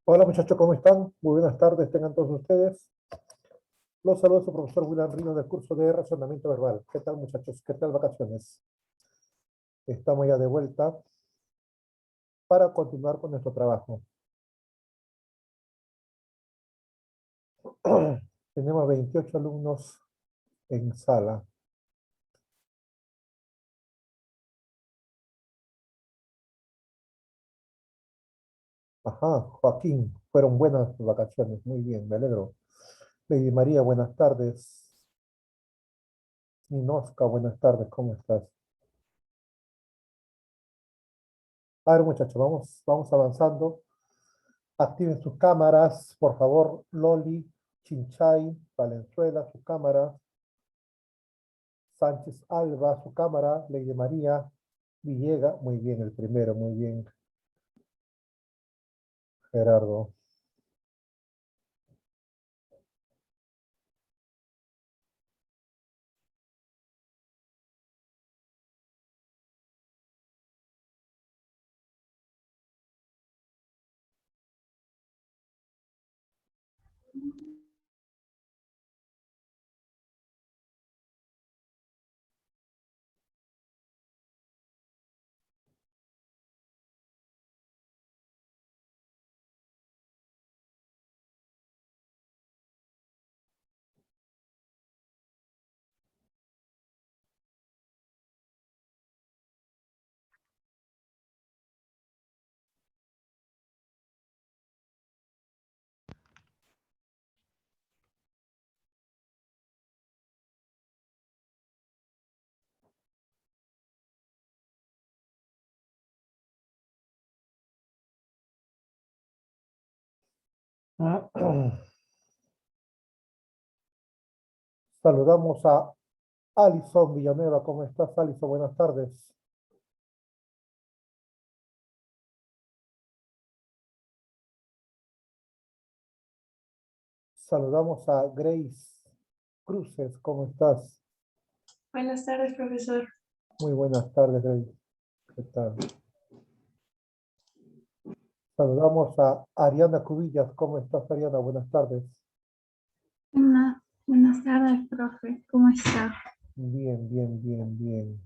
Hola muchachos, ¿cómo están? Muy buenas tardes, tengan todos ustedes. Los saludos su profesor William Rino del curso de razonamiento verbal. ¿Qué tal muchachos? ¿Qué tal vacaciones? Estamos ya de vuelta para continuar con nuestro trabajo. Tenemos 28 alumnos en sala. Ajá, Joaquín, fueron buenas vacaciones, muy bien, me alegro. Lady María, buenas tardes. Ninosca, buenas tardes, ¿cómo estás? A ver muchachos, vamos avanzando. Activen sus cámaras, por favor, Loli, Chinchay, Valenzuela, su cámara. Sánchez Alba, su cámara, Ley María, Villega, muy bien, el primero, muy bien, Gerardo. Saludamos a Alison Villanueva. ¿Cómo estás, Alison? Buenas tardes. Saludamos a Grace Cruces. ¿Cómo estás? Buenas tardes, profesor. Muy buenas tardes, Grace. ¿Qué tal? Saludamos a Ariana Cubillas. ¿Cómo estás, Ariana? Buenas tardes. Buenas tardes, profe. ¿Cómo está? Bien, bien, bien, bien.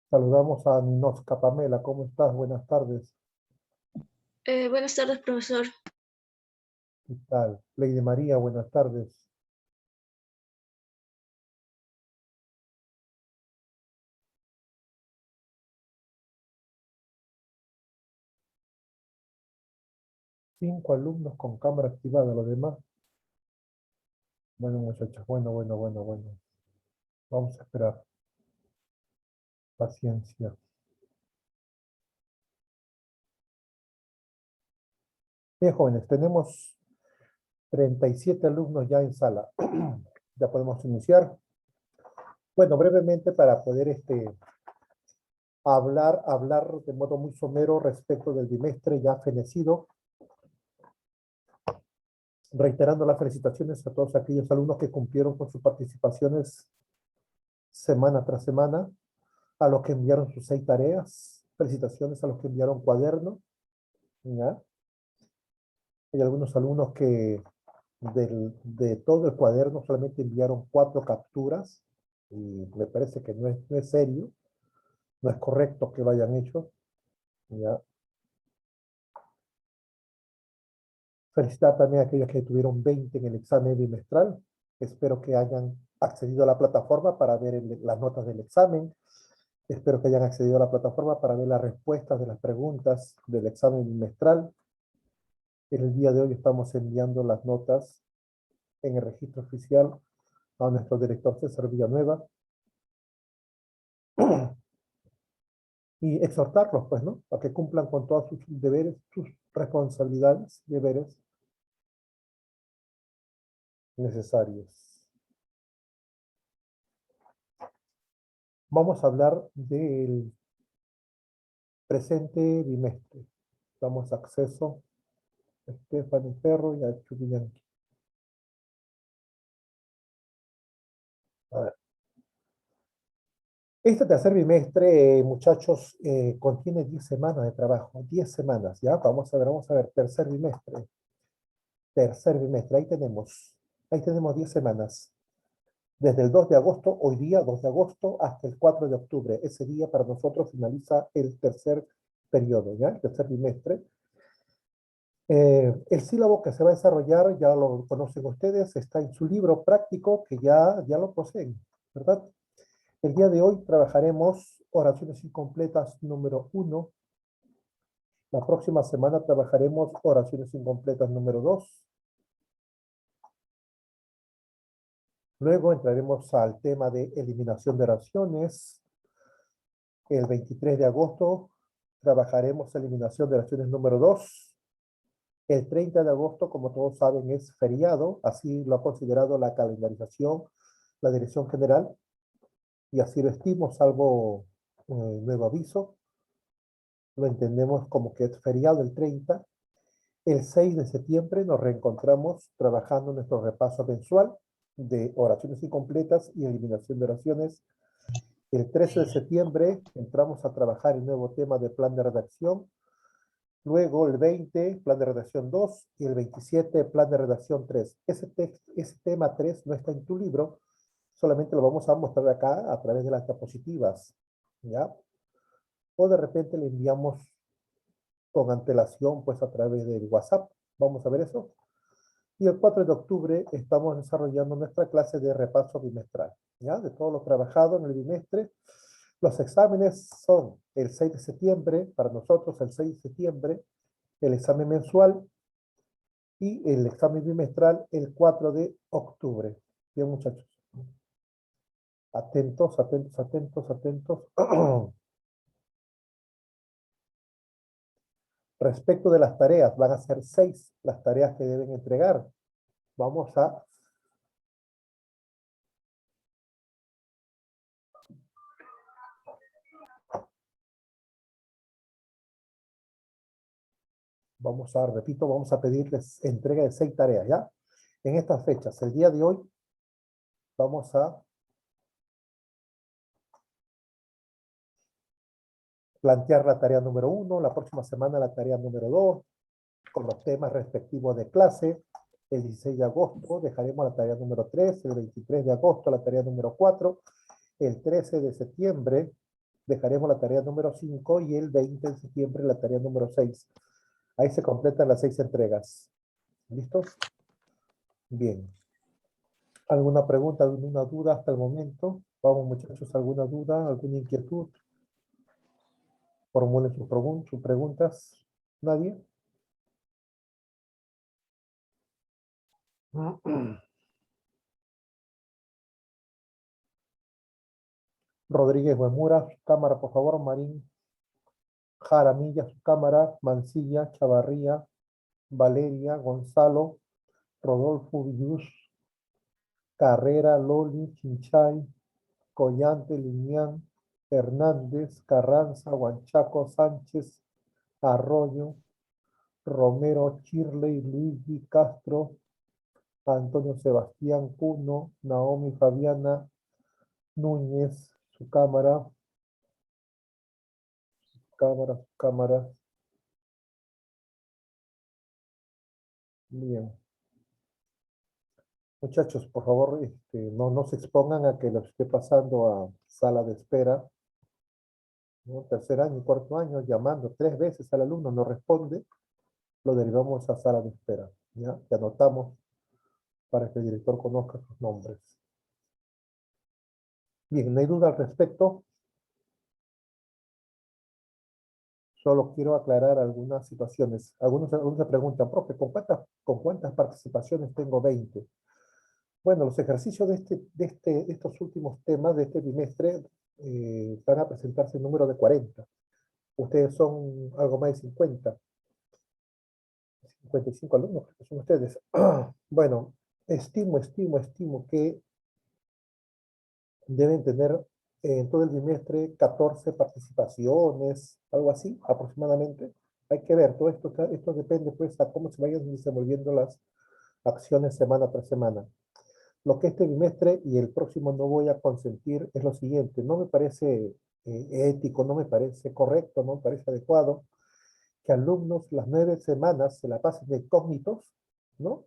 Saludamos a Ninosca Pamela. ¿Cómo estás? Buenas tardes. Buenas tardes, profesor. ¿Qué tal? Lady María, buenas tardes. Cinco alumnos con cámara activada. Los demás. Bueno, muchachos. Bueno. Vamos a esperar. Paciencia. Bien, jóvenes, tenemos 37 alumnos ya en sala. Ya podemos iniciar. Bueno, brevemente para poder hablar de modo muy somero respecto del bimestre ya fenecido, reiterando las felicitaciones a todos aquellos alumnos que cumplieron con sus participaciones semana tras semana, a los que enviaron sus 6 tareas, felicitaciones a los que enviaron cuaderno, ¿ya? Hay algunos alumnos que de todo el cuaderno solamente enviaron 4 capturas, y me parece que no es serio, no es correcto que lo hayan hecho, ¿ya? Felicitar también a aquellos que tuvieron 20 en el examen bimestral. Espero que hayan accedido a la plataforma para ver las notas del examen. Espero que hayan accedido a la plataforma para ver las respuestas de las preguntas del examen bimestral. En el día de hoy estamos enviando las notas en el registro oficial a nuestro director César Villanueva y exhortarlos, pues, ¿no? A que cumplan con todos sus deberes, sus responsabilidades, deberes necesarios. Vamos a hablar del presente bimestre. Damos acceso a Stephanie Ferro y a Chubillanqui. A ver. Este tercer bimestre, muchachos, contiene 10 semanas de trabajo. 10 semanas, ¿ya? Vamos a ver, tercer bimestre. Tercer bimestre, ahí tenemos 10 semanas. Desde el 2 de agosto, hoy día, 2 de agosto, hasta el 4 de octubre. Ese día para nosotros finaliza el tercer periodo, ¿ya? El tercer bimestre. El sílabo que se va a desarrollar, ya lo conocen ustedes, está en su libro práctico que ya lo poseen, ¿verdad? El día de hoy trabajaremos oraciones incompletas número 1. La próxima semana trabajaremos oraciones incompletas número 2. Luego entraremos al tema de eliminación de oraciones. El 23 de agosto trabajaremos eliminación de oraciones número 2. El 30 de agosto, como todos saben, es feriado, así lo ha considerado la calendarización, la Dirección General, y así lo estimo, salvo nuevo aviso. Lo entendemos como que es feriado el 30. El 6 de septiembre nos reencontramos trabajando nuestro repaso mensual de oraciones incompletas y eliminación de oraciones. El 13 de septiembre entramos a trabajar el nuevo tema de plan de redacción. Luego el 20, plan de redacción 2, y el 27, plan de redacción 3. Ese tema 3 no está en tu libro, solamente lo vamos a mostrar acá a través de las diapositivas, ¿ya? O de repente le enviamos con antelación, pues a través del WhatsApp. Vamos a ver eso. Y el 4 de octubre estamos desarrollando nuestra clase de repaso bimestral, ¿ya? De todo lo trabajado en el bimestre. Los exámenes son el 6 de septiembre, para nosotros el 6 de septiembre, el examen mensual y el examen bimestral el 4 de octubre. Bien, muchachos. Atentos, atentos, atentos, atentos. Respecto de las tareas, van a ser 6 las tareas que deben entregar. Vamos a repito, vamos a pedirles entrega de 6 tareas, ¿ya? En estas fechas, el día de hoy, vamos a plantear la tarea número 1, la próxima semana la tarea número 2, con los temas respectivos de clase. El 16 de agosto dejaremos la tarea número 3, el 23 de agosto la tarea número 4, el 13 de septiembre dejaremos la tarea número 5 y el 20 de septiembre la tarea número 6. Ahí se completan las 6 entregas. ¿Listos? Bien. ¿Alguna pregunta, alguna duda hasta el momento? Vamos, muchachos, ¿alguna duda, alguna inquietud? Formulen sus preguntas. ¿Nadie? Rodríguez Buemura, su cámara, por favor. Marín Jaramilla, su cámara. Mancilla, Chavarría, Valeria, Gonzalo, Rodolfo Villus, Carrera, Loli, Chinchay, Collante, Liñán, Hernández, Carranza, Huanchaco, Sánchez, Arroyo, Romero, Chirley, Luigi, Castro, Antonio Sebastián Cuno, Naomi Fabiana Núñez, su cámara, cámara. Bien. Muchachos, por favor, no se expongan a que los esté pasando a sala de espera, ¿no? Tercer año y cuarto año, llamando 3 veces al alumno, no responde, lo derivamos a sala de espera, ¿ya? Que anotamos para que el director conozca sus nombres. Bien, no hay duda al respecto. Solo quiero aclarar algunas situaciones. Algunos se preguntan, profe, ¿con cuántas participaciones tengo 20? Bueno, los ejercicios de estos últimos temas de este bimestre van a presentarse en número de 40. Ustedes son algo más de 55 alumnos, creo que son ustedes. Bueno, estimo que deben tener en todo el bimestre 14 participaciones, algo así aproximadamente. Hay que ver, todo esto depende pues a cómo se vayan desenvolviendo las acciones semana tras semana. Lo que este bimestre y el próximo no voy a consentir es lo siguiente: no me parece ético, no me parece correcto, no me parece adecuado que alumnos las 9 semanas se la pasen de incógnitos, ¿no?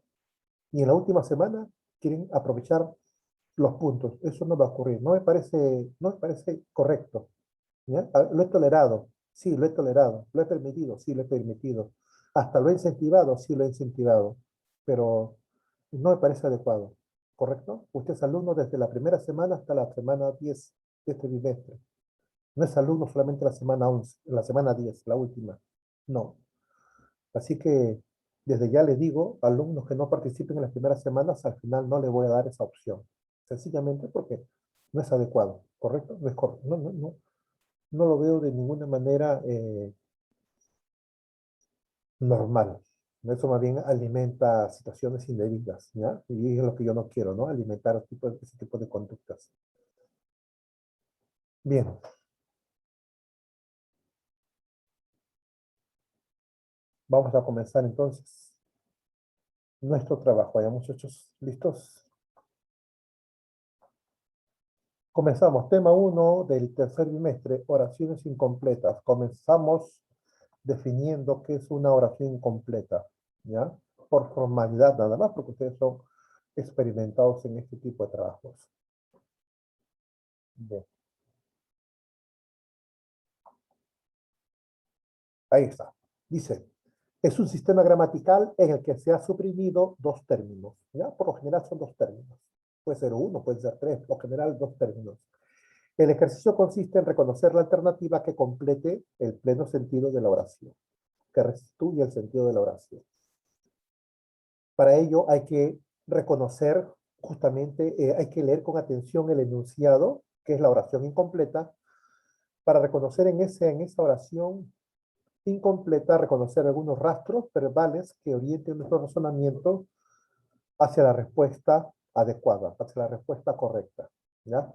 Y en la última semana quieren aprovechar los puntos. Eso no va a ocurrir. No me parece correcto. ¿Ya? Lo he tolerado, sí, lo he tolerado. Lo he permitido, sí, lo he permitido. Hasta lo he incentivado, sí, lo he incentivado. Pero no me parece adecuado. ¿Correcto? Usted es alumno desde la primera semana hasta la semana 10 de este bimestre. No es alumno solamente la semana 11, la semana 10, la última. No. Así que desde ya les digo, alumnos que no participen en las primeras semanas, al final no les voy a dar esa opción. Sencillamente porque no es adecuado, ¿correcto? No es correcto. No lo veo de ninguna manera normal. Eso más bien alimenta situaciones indebidas, ¿ya? Y es lo que yo no quiero, ¿no? Alimentar ese tipo de conductas. Bien. Vamos a comenzar entonces nuestro trabajo. ¿Ya, muchachos? ¿Listos? Comenzamos. Tema 1 del tercer bimestre, oraciones incompletas. Comenzamos definiendo qué es una oración incompleta, ¿ya? Por formalidad nada más, porque ustedes son experimentados en este tipo de trabajos. Bien. Ahí está. Dice, es un sistema gramatical en el que se ha suprimido 2 términos, ¿ya? Por lo general son 2 términos. Puede ser 1, puede ser 3, por lo general 2 términos. El ejercicio consiste en reconocer la alternativa que complete el pleno sentido de la oración, que restituye el sentido de la oración. Para ello hay que reconocer justamente, hay que leer con atención el enunciado, que es la oración incompleta, para reconocer en esa oración Incompleta, reconocer algunos rastros verbales que orienten nuestro razonamiento hacia la respuesta adecuada, hacia la respuesta correcta. ¿Ya?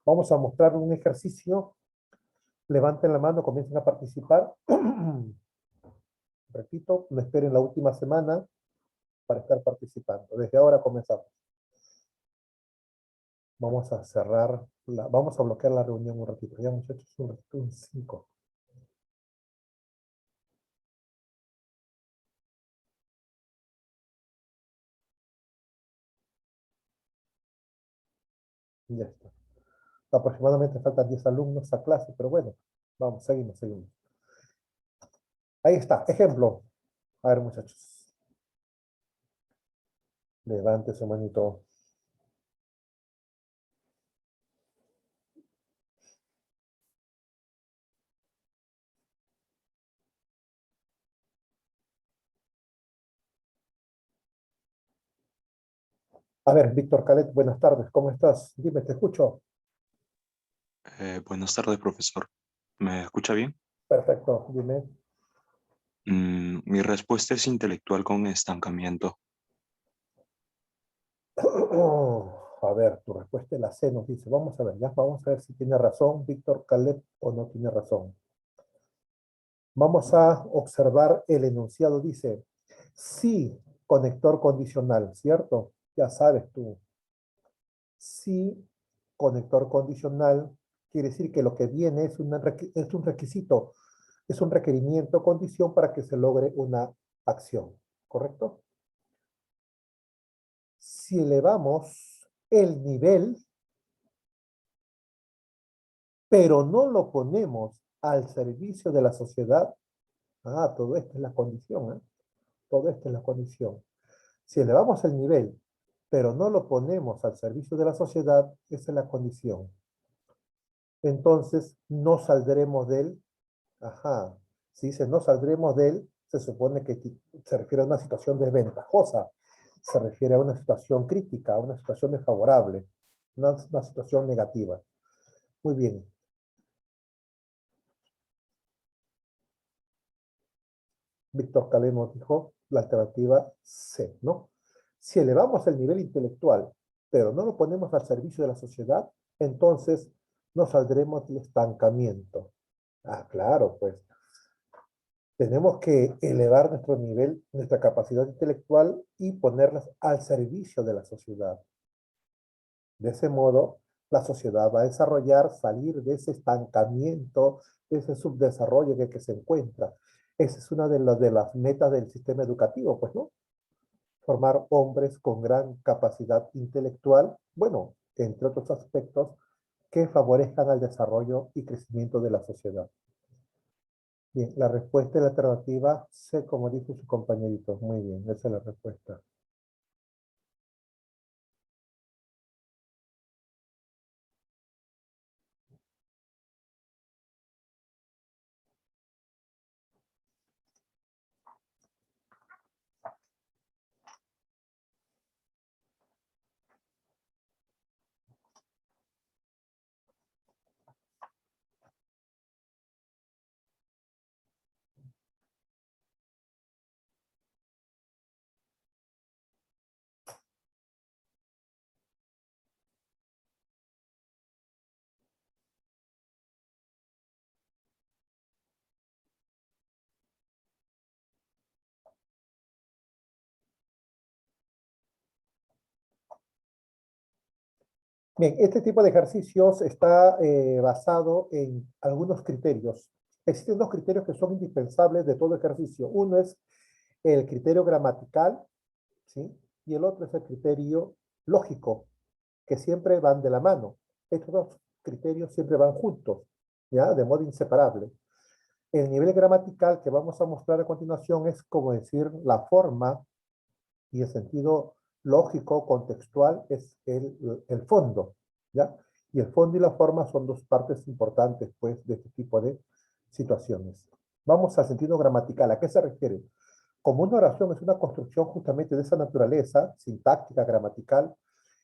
Vamos a mostrar un ejercicio. Levanten la mano, comiencen a participar. Repito, no esperen la última semana para estar participando. Desde ahora comenzamos. Vamos a cerrar, vamos a bloquear la reunión un ratito. Ya, muchachos, un ratito, un 5. Ya está. Aproximadamente faltan 10 alumnos a clase, pero bueno, vamos, seguimos. Ahí está, ejemplo. A ver, muchachos. Levante su manito. A ver, Víctor Calet, buenas tardes, ¿cómo estás? Dime, te escucho. Buenas tardes, profesor. ¿Me escucha bien? Perfecto, dime. Mi respuesta es intelectual con estancamiento. A ver, tu respuesta es la C, nos dice. Vamos a ver, ya vamos a ver si tiene razón Víctor Calet o no tiene razón. Vamos a observar el enunciado, dice, sí, conector condicional, ¿cierto? Ya sabes tú. Sí, conector condicional quiere decir que lo que viene es un requisito, es un requerimiento, condición para que se logre una acción, ¿correcto? Si elevamos el nivel, pero no lo ponemos al servicio de la sociedad, todo esto es la condición, ¿eh? Todo esto es la condición. Si elevamos el nivel, pero no lo ponemos al servicio de la sociedad, esa es la condición. Entonces, no saldremos de él. Ajá. Si dice no saldremos de él, se supone que se refiere a una situación desventajosa, se refiere a una situación crítica, a una situación desfavorable, una situación negativa. Muy bien. Víctor Caleno dijo la alternativa C, ¿no? Si elevamos el nivel intelectual, pero no lo ponemos al servicio de la sociedad, entonces no saldremos del estancamiento. Claro, pues tenemos que elevar nuestro nivel, nuestra capacidad intelectual y ponerlas al servicio de la sociedad. De ese modo, la sociedad va a desarrollar, salir de ese estancamiento, de ese subdesarrollo en el que se encuentra. Esa es una de las metas del sistema educativo, pues, ¿no? Formar hombres con gran capacidad intelectual, bueno, entre otros aspectos, que favorezcan al desarrollo y crecimiento de la sociedad. Bien, la respuesta es la alternativa C, como dijo su compañerito. Muy bien, esa es la respuesta. Bien, este tipo de ejercicios está basado en algunos criterios. Existen dos criterios que son indispensables de todo ejercicio. Uno es el criterio gramatical, ¿sí? Y el otro es el criterio lógico, que siempre van de la mano. Estos dos criterios siempre van juntos, ¿ya? De modo inseparable. El nivel gramatical que vamos a mostrar a continuación es como decir la forma y el sentido lógico, contextual, es el fondo, ¿ya? Y el fondo y la forma son dos partes importantes, pues, de este tipo de situaciones. Vamos al sentido gramatical. ¿A qué se refiere? Como una oración es una construcción justamente de esa naturaleza, sintáctica, gramatical,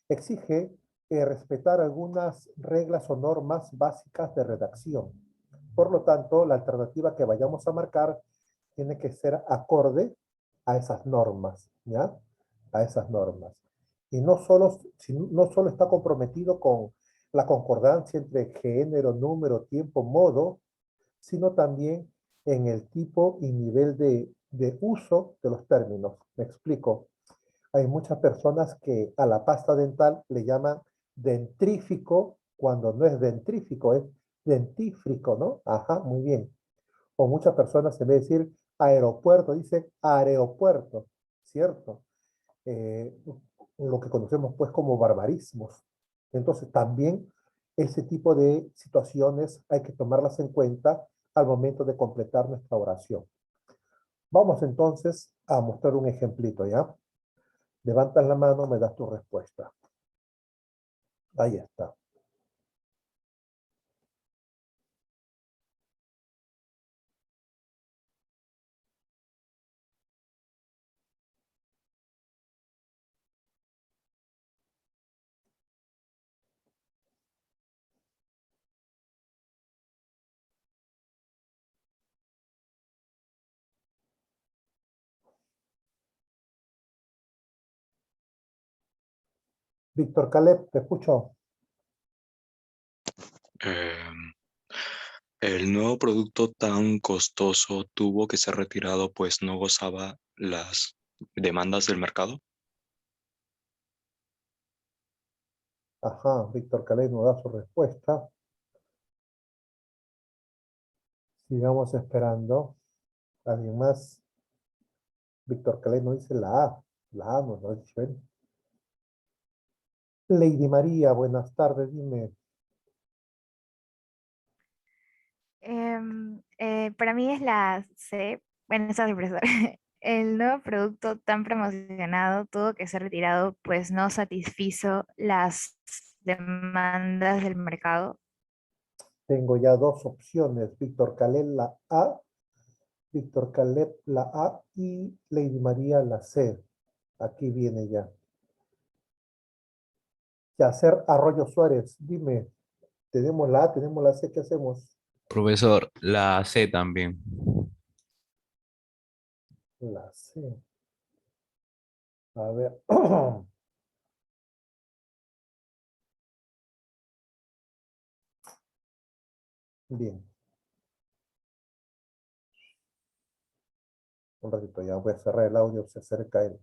exige respetar algunas reglas o normas básicas de redacción. Por lo tanto, la alternativa que vayamos a marcar tiene que ser acorde a esas normas, ¿ya? A esas normas. Y no solo está comprometido con la concordancia entre género, número, tiempo, modo, sino también en el tipo y nivel de uso de los términos. Me explico. Hay muchas personas que a la pasta dental le llaman dentrífico cuando no es dentrífico, es dentífrico, ¿no? Ajá, muy bien. O muchas personas en vez de decir aeropuerto, dicen aeropuerto, ¿cierto? Eh, lo que conocemos pues como barbarismos. Entonces también ese tipo de situaciones hay que tomarlas en cuenta al momento de completar nuestra oración. Vamos entonces a mostrar un ejemplito, ¿ya? Levantas la mano, me das tu respuesta. Ahí está. Víctor Caleb, te escucho. Em, el nuevo producto tan costoso tuvo que ser retirado pues no gozaba las demandas del mercado. Ajá, Víctor Caleb nos da su respuesta. Sigamos esperando. ¿Alguien más? Víctor Caleb no dice la A. La A no lo ha dicho él. Lady María, buenas tardes, dime. Para mí es la C. Bueno, esa es profesor. El nuevo producto tan promocionado tuvo que ser retirado, pues no satisfizo las demandas del mercado. Tengo ya dos opciones. Víctor Caleb la A, Víctor Caleb la A y Lady María la C. Aquí viene ya. Yacer Arroyo Suárez, dime, tenemos la A, tenemos la C, ¿qué hacemos? Profesor, la C también. La C. A ver. Bien. Un ratito, ya voy a cerrar el audio, se acerca él.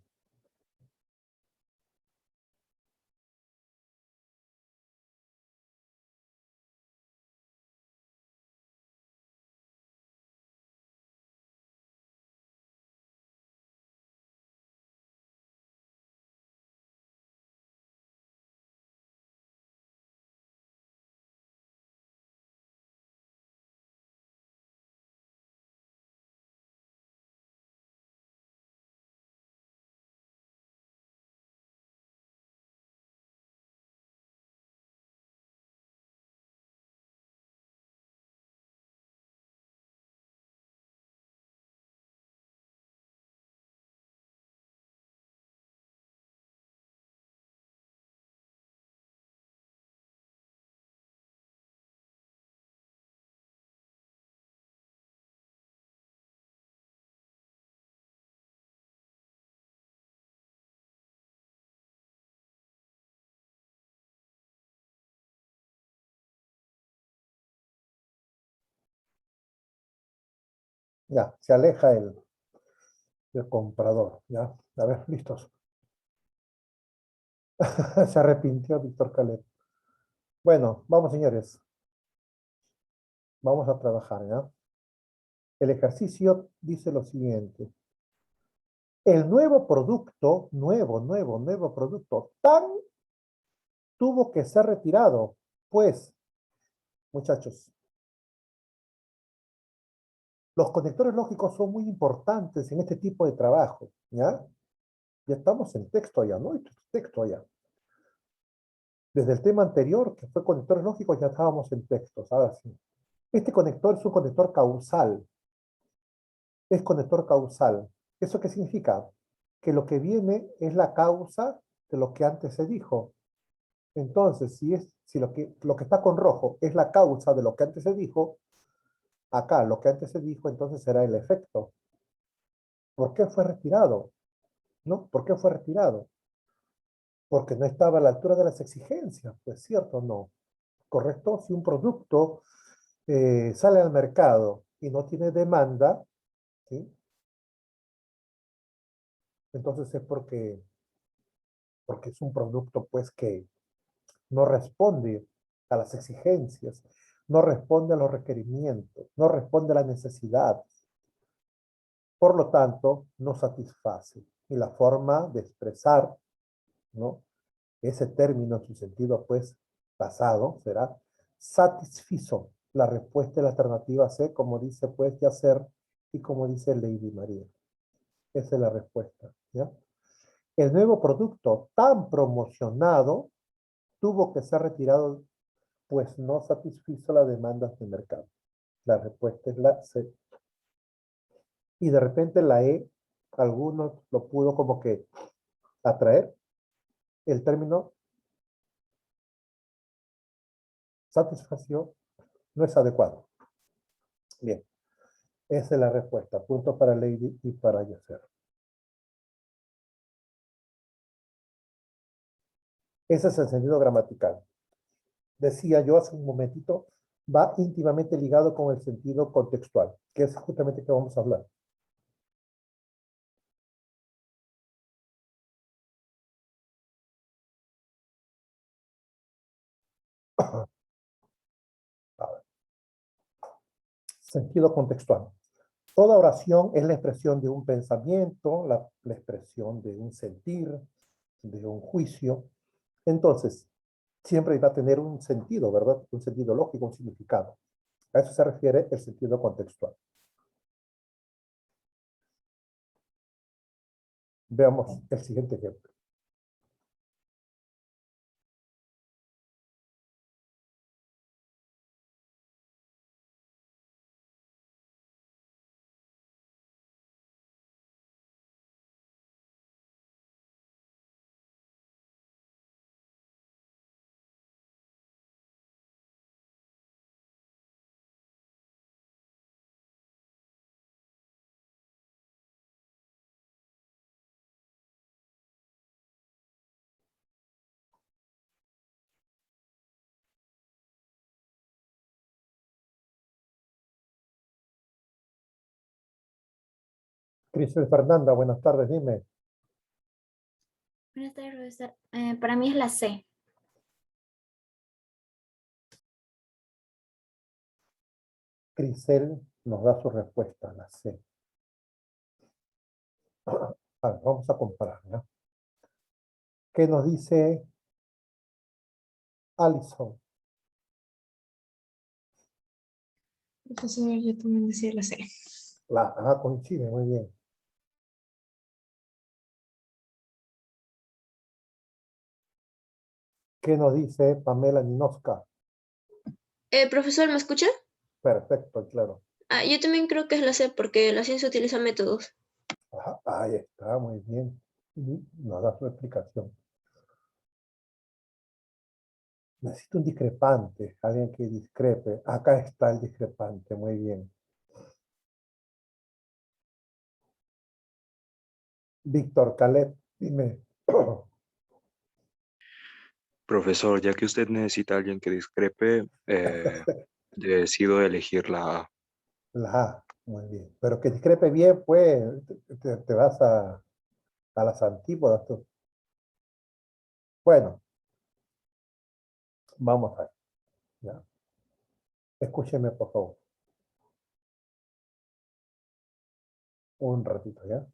Ya, se aleja el comprador, ya. A ver, listos. Se arrepintió Víctor Caleb. Bueno, vamos señores. Vamos a trabajar, ¿ya? El ejercicio dice lo siguiente. El nuevo producto, nuevo producto, tan tuvo que ser retirado. Pues, muchachos, los conectores lógicos son muy importantes en este tipo de trabajo, ¿ya? Ya estamos en texto ya, ¿no? Esto es texto ya. Desde el tema anterior, que fue conectores lógicos, ya estábamos en textos. Ahora sí. Este conector es un conector causal. Es conector causal. ¿Eso qué significa? Que lo que viene es la causa de lo que antes se dijo. Entonces, si lo que está con rojo es la causa de lo que antes se dijo, Acá, lo que antes se dijo entonces será el efecto. ¿Por qué fue retirado? ¿No? ¿Por qué fue retirado? Porque no estaba a la altura de las exigencias, pues cierto, no. ¿Correcto? Si un producto sale al mercado y no tiene demanda, ¿sí? Entonces es porque es un producto pues que no responde a las exigencias, no responde a los requerimientos, no responde a las necesidades. Por lo tanto, no satisface. Y la forma de expresar, ¿no?, ese término en su sentido pues pasado será satisfizo. La respuesta es la alternativa C, como dice pues Yacer y como dice Lady María. Esa es la respuesta, ¿ya? El nuevo producto tan promocionado tuvo que ser retirado pues no satisfizo las demandas del mercado. La respuesta es la C. Y de repente la E, algunos lo pudo como que atraer. El término satisfacción no es adecuado. Bien, esa es la respuesta. Punto para Lady y para Yacer. Ese es el sentido gramatical. Decía yo hace un momentito, va íntimamente ligado con el sentido contextual, que es justamente que vamos a hablar. Sentido contextual. Toda oración es la expresión de un pensamiento, la expresión de un sentir, de un juicio. Entonces, siempre va a tener un sentido, ¿verdad? Un sentido lógico, un significado. A eso se refiere el sentido contextual. Veamos el siguiente ejemplo. Cristel Fernanda, buenas tardes, dime. Buenas tardes, profesor. Para mí es la C. Cristel nos da su respuesta, la C. A ver, vamos a comparar, ¿no? ¿Qué nos dice Alison? Profesor, yo también decía la C. Coincide, muy bien. ¿Qué nos dice Pamela Ninoska? Profesor, ¿me escucha? Perfecto, claro. Yo también creo que es la C porque la ciencia utiliza métodos. Ajá, ahí está, muy bien. Y nos da su explicación. Necesito un discrepante, alguien que discrepe. Acá está el discrepante, muy bien. Víctor Caleb, dime. Profesor, ya que usted necesita a alguien que discrepe, decido elegir la A. La A, muy bien. Pero que discrepe bien, pues, te vas a las antípodas tú. Bueno, vamos a ver. ¿Ya? Escúcheme, por favor. Un ratito, ¿ya?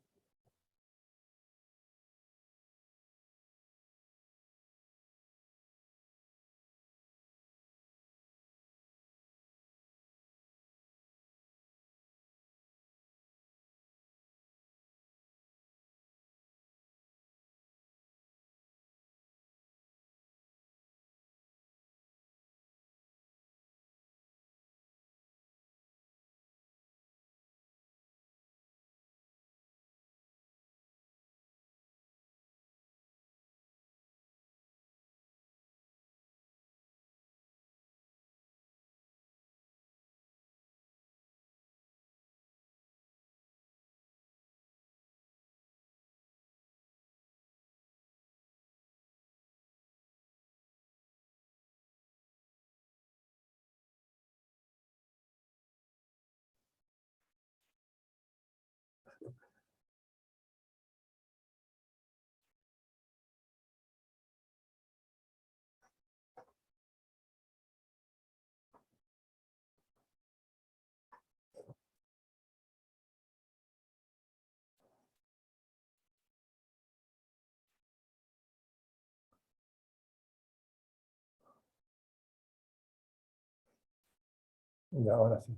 Y ahora sí.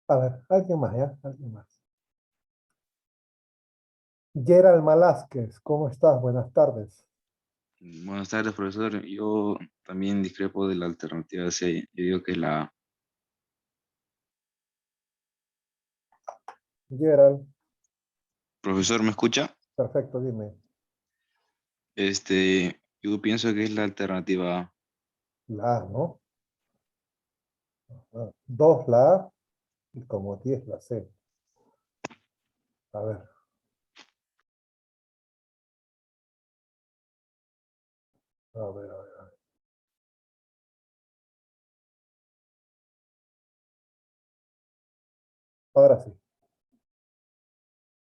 A ver, alguien más, ¿ya? Alguien más. Gerald Malásquez, ¿cómo estás? Buenas tardes. Buenas tardes, profesor. Yo también discrepo de la alternativa C. Yo digo que es la A. Gerald, Profesor, ¿me escucha? perfecto, dime. Yo pienso que es la alternativa A. La A, ¿no? Ah, 2 la A y como 10 la C. A ver. A ver, a ver. Ahora sí.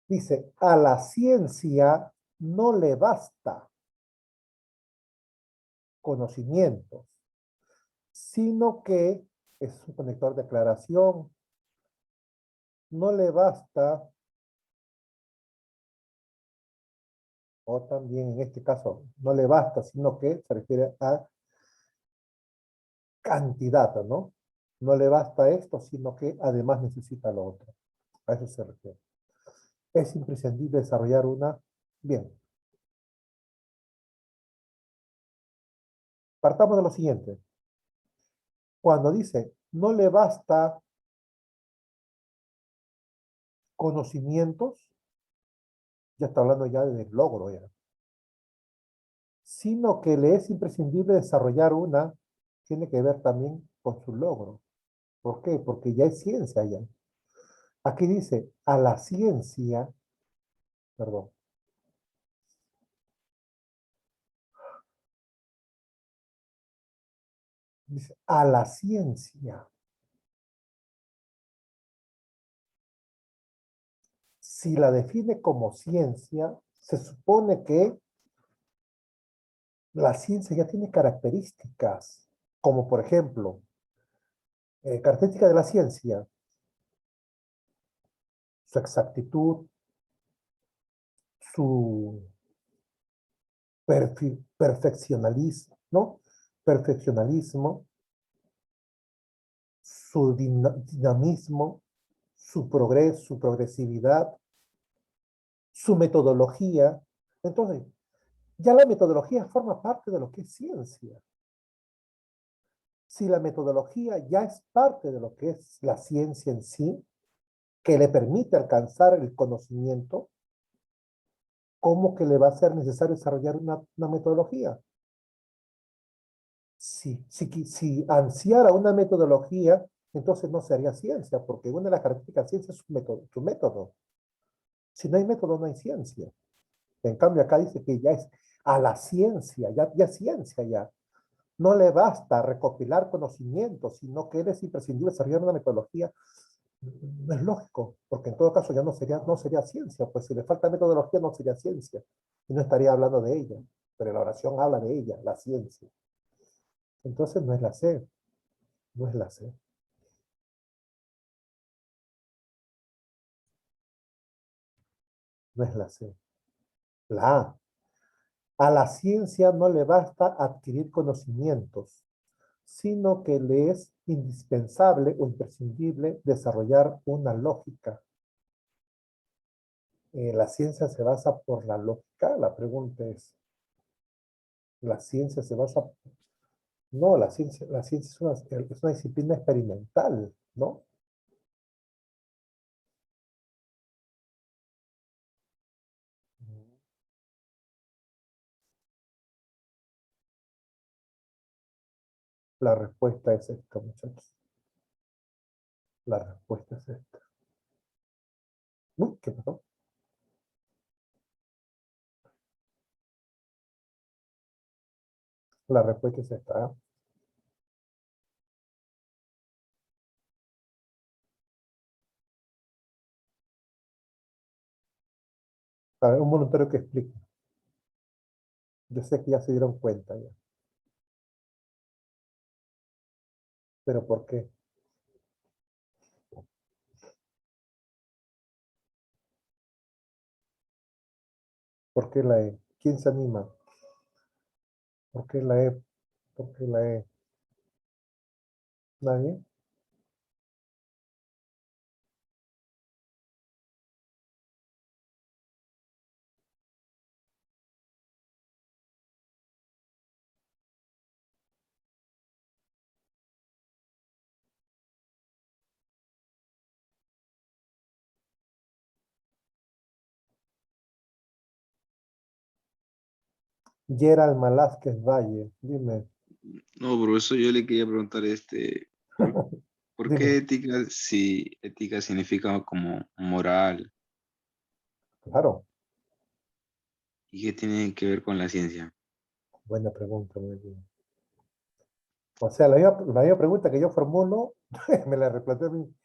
Dice, a la ciencia no le basta conocimientos, sino que es un conector de aclaración, no le basta, o también en este caso, no le basta, sino que se refiere a cantidad, ¿no? No le basta esto, sino que además necesita lo otro. A eso se refiere. Es imprescindible desarrollar una. Bien, partamos de lo siguiente. Cuando dice, no le basta conocimientos, ya está hablando ya del logro, ya. Sino que le es imprescindible desarrollar una, tiene que ver también con su logro. ¿Por qué? Porque ya es ciencia ya. Aquí dice, a la ciencia, perdón, dice, a la ciencia. Si la define como ciencia, se supone que la ciencia ya tiene características, como por ejemplo, característica de la ciencia, su exactitud, su perfeccionalismo, ¿no? Perfeccionalismo, su dinamismo, su progreso, su progresividad, su metodología. Entonces, ya la metodología forma parte de lo que es ciencia. Si la metodología ya es parte de lo que es la ciencia en sí, que le permite alcanzar el conocimiento, ¿cómo que le va a ser necesario desarrollar una metodología? Si ansiara una metodología, entonces no sería ciencia, porque una de las características de ciencia es su método. Si no hay método, no hay ciencia. En cambio, acá dice que ya es a la ciencia, ya ciencia ya. No le basta recopilar conocimientos, sino que es imprescindible desarrollar una metodología. No es lógico, porque en todo caso ya no sería ciencia, pues si le falta metodología no sería ciencia, y no estaría hablando de ella, pero la oración habla de ella, la ciencia. Entonces no es la C, no es la C. No es la C. La A. A la ciencia no le basta adquirir conocimientos, sino que le es indispensable o imprescindible desarrollar una lógica. ¿La ciencia se basa por la lógica? La pregunta es, ¿la ciencia se basa? No, la ciencia es una disciplina experimental, ¿no? La respuesta es esta, muchachos. La respuesta es esta. Uy, ¿qué pasó? La respuesta es esta. ¿Eh? A ver, un voluntario que explique. Yo sé que ya se dieron cuenta ya. ¿Pero por qué? ¿Por qué la E? ¿Quién se anima? ¿Por qué la E? ¿Por qué la E? ¿Nadie? Gerald Malázquez Valle, dime, No, profesor, yo le quería preguntar, ¿por qué dime. ética si ética significa como moral Claro, y qué tiene que ver con la ciencia? buena pregunta, muy bien. O sea, la misma pregunta que yo formulo, me la replanteo a mí.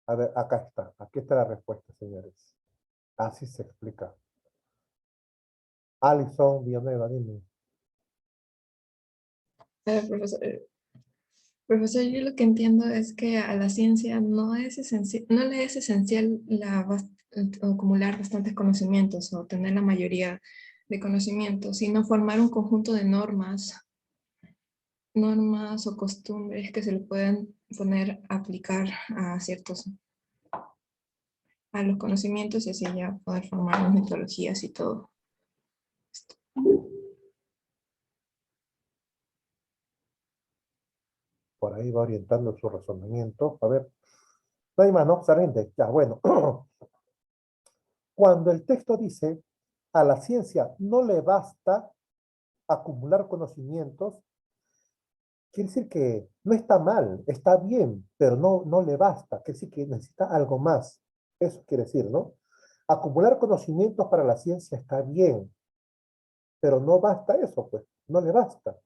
A ver, aquí está la respuesta, señores. Así se explica. Alison Villanueva, dime. Profesor, yo lo que entiendo es que a la ciencia no es esencial, no le es esencial acumular bastantes conocimientos o tener la mayoría de conocimientos, sino formar un conjunto de normas o costumbres que se le pueden poner a aplicar a a los conocimientos y así ya poder formar metodologías y todo. Por ahí va orientando su razonamiento. A ver, no hay más, ¿no? Sargente, ya, bueno. Cuando el texto dice, a la ciencia no le basta acumular conocimientos, quiere decir que no está mal, está bien, pero no le basta, quiere decir que necesita algo más. Eso quiere decir, ¿no? Acumular conocimientos para la ciencia está bien, pero no basta eso, pues, no le basta.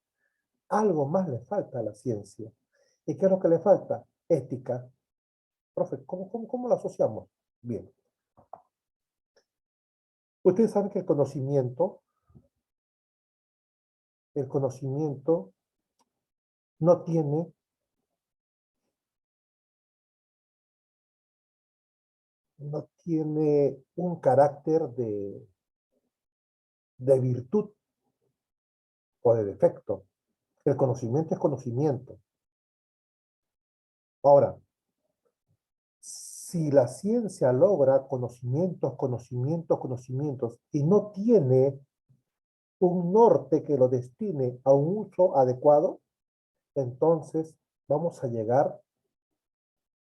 Algo más le falta a la ciencia. ¿Y qué es lo que le falta? Ética. Profe, ¿cómo lo asociamos? Bien. Ustedes saben que el conocimiento no tiene, no tiene un carácter de virtud o de defecto. El conocimiento es conocimiento. Ahora, si la ciencia logra conocimientos, y no tiene un norte que lo destine a un uso adecuado, entonces vamos a llegar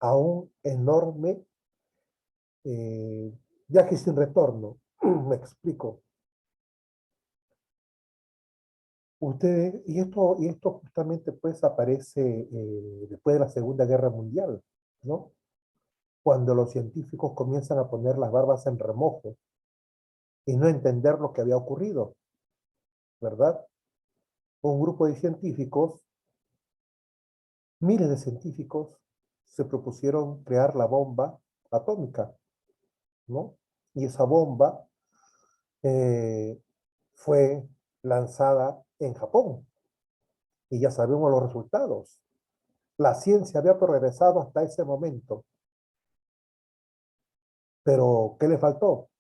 a un enorme viaje sin retorno. Me explico. Ustedes, y esto justamente pues aparece después de la Segunda Guerra Mundial, ¿no? Cuando los científicos comienzan a poner las barbas en remojo y no entender lo que había ocurrido, ¿verdad? Un grupo de científicos, miles de científicos, se propusieron crear la bomba atómica, ¿no? Y esa bomba eh, fue lanzada en Japón y ya sabemos los resultados. La ciencia había progresado hasta ese momento, pero ¿qué le faltó?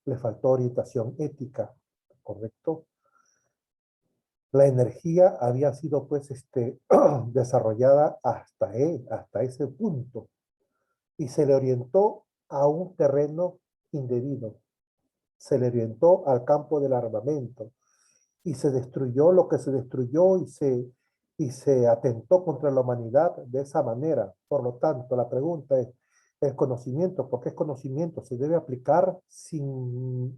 Le faltó orientación ética, ¿correcto? La energía había sido pues desarrollada hasta ese punto y se le orientó a un terreno indebido, se le orientó al campo del armamento y se destruyó lo que se destruyó y se atentó contra la humanidad de esa manera. Por lo tanto, la pregunta es, ¿el conocimiento, por qué es conocimiento, se debe aplicar sin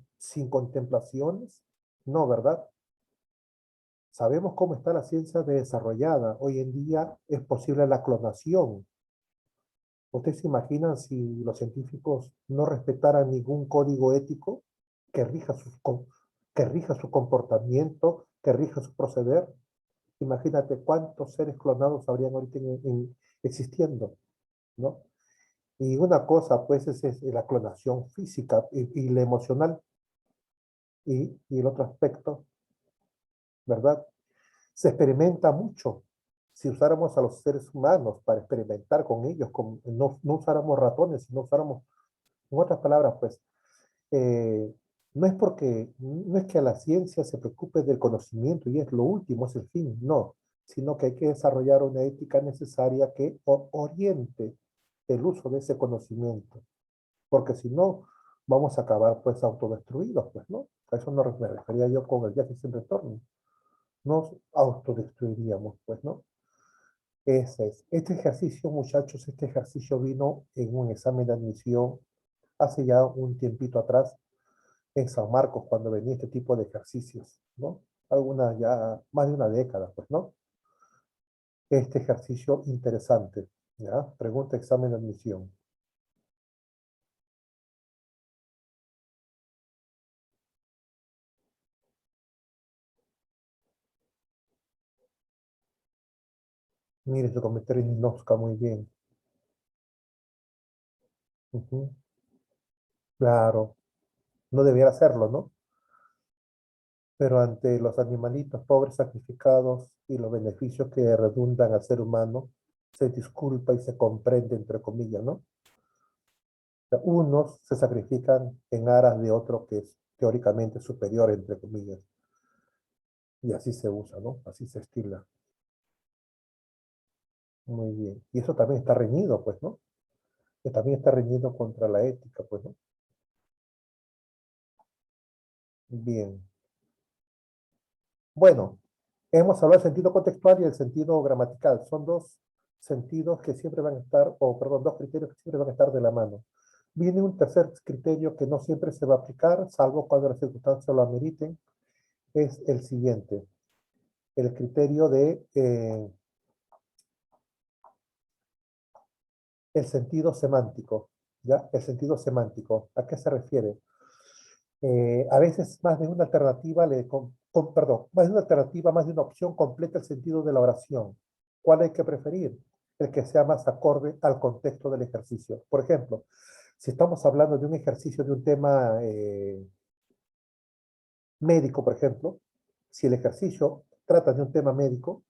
contemplaciones? No, ¿verdad? Sabemos cómo está la ciencia desarrollada. Hoy en día es posible la clonación. ¿Ustedes se imaginan si los científicos no respetaran ningún código ético que rija su comportamiento, que rija su proceder? Imagínate cuántos seres clonados habrían ahorita existiendo, ¿no? Y una cosa, pues, es la clonación física y la emocional. Y el otro aspecto, ¿verdad? Se experimenta mucho. Si usáramos a los seres humanos para experimentar con ellos, no usáramos ratones, sino usáramos, en otras palabras, pues, eh, No es que a la ciencia se preocupe del conocimiento y es lo último, es el fin, no, sino que hay que desarrollar una ética necesaria que oriente el uso de ese conocimiento, porque si no, vamos a acabar pues autodestruidos, pues, ¿no? A eso me refería yo con el viaje sin retorno. Nos autodestruiríamos, pues, ¿no? Ese es. Este ejercicio, muchachos, este ejercicio vino en un examen de admisión hace ya un tiempito atrás en San Marcos cuando venía este tipo de ejercicios, ¿no? Algunas ya, más de una década, pues, ¿no? Este ejercicio interesante, ¿ya? Pregunta examen de admisión. Mire, su comentario en Ninoska, muy bien. Ujú. Claro, no debiera hacerlo, ¿no? Pero ante los animalitos pobres sacrificados y los beneficios que redundan al ser humano, se disculpa y se comprende, entre comillas, ¿no? O sea, unos se sacrifican en aras de otro que es teóricamente superior, entre comillas. Y así se usa, ¿no? Así se estila. Muy bien. Y eso también está reñido, pues, ¿no? Que también está reñido contra la ética, pues, ¿no? Bien. Bueno, hemos hablado del sentido contextual y el sentido gramatical. Son dos sentidos que siempre van a estar, o perdón, dos criterios que siempre van a estar de la mano. Viene un tercer criterio que no siempre se va a aplicar, salvo cuando las circunstancias lo ameriten, es el siguiente. El criterio de el sentido semántico, ¿ya? El sentido semántico. ¿A qué se refiere? A veces más de una alternativa, perdón, más de una alternativa, más de una opción completa el sentido de la oración. ¿Cuál hay que preferir? El que sea más acorde al contexto del ejercicio. Por ejemplo, si estamos hablando de un ejercicio de un tema médico, por ejemplo, si el ejercicio trata de un tema médico,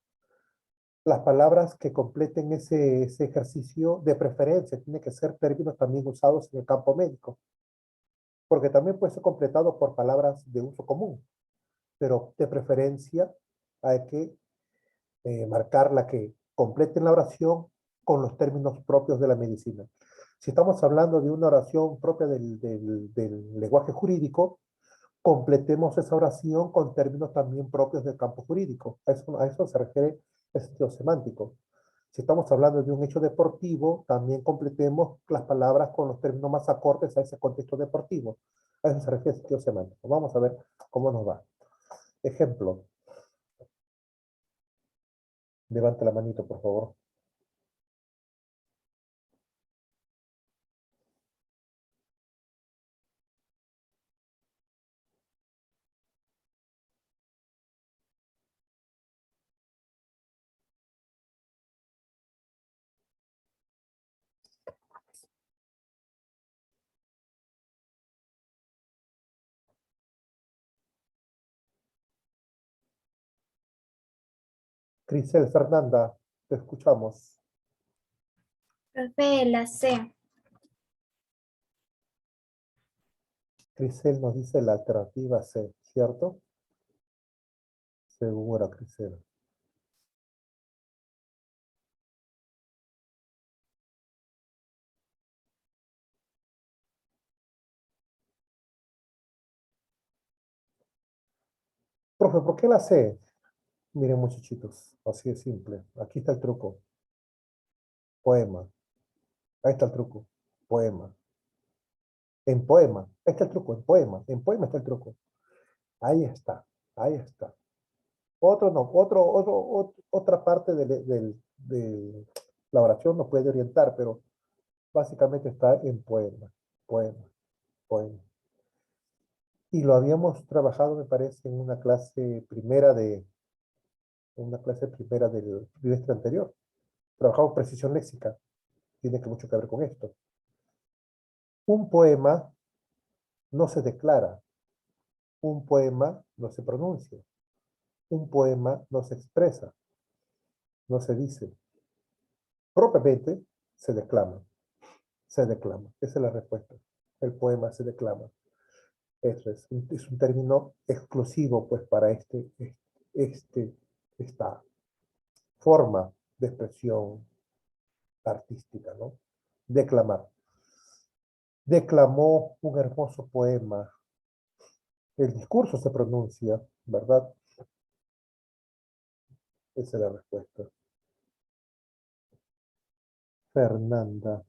las palabras que completen ese ejercicio de preferencia tienen que ser términos también usados en el campo médico, porque también puede ser completado por palabras de uso común, pero de preferencia hay que marcar la que completen la oración con los términos propios de la medicina. Si estamos hablando de una oración propia del lenguaje jurídico, completemos esa oración con términos también propios del campo jurídico. A eso se refiere el sentido semántico. Si estamos hablando de un hecho deportivo, también completemos las palabras con los términos más acordes a ese contexto deportivo. A eso se refiere el sentido semántico. Vamos a ver cómo nos va. Ejemplo. Levante la manito, por favor. Crisel Fernanda, te escuchamos. Profe, la C. Crisel nos dice la alternativa C, ¿cierto? Segura, Crisel. Profe, ¿por qué la C? Miren, muchachitos, así de simple. Aquí está el truco. Poema. Ahí está el truco. Poema. En poema. Ahí está el truco. En poema. En poema está el truco. Ahí está. Ahí está. Otro no. Otra parte de la oración nos puede orientar, pero básicamente está en poema. Poema. Poema. Y lo habíamos trabajado, me parece, en una clase primera del trimestre anterior. Trabajamos precisión léxica. Tiene que mucho que ver con esto. Un poema no se declara, un poema no se pronuncia, un poema no se expresa, no se dice. Propiamente se declama, se declama. Esa es la respuesta. El poema se declama. Eso es un término exclusivo pues para esta forma de expresión artística, ¿no? Declamar. Declamó un hermoso poema. El discurso se pronuncia, ¿verdad? Esa es la respuesta. Fernanda.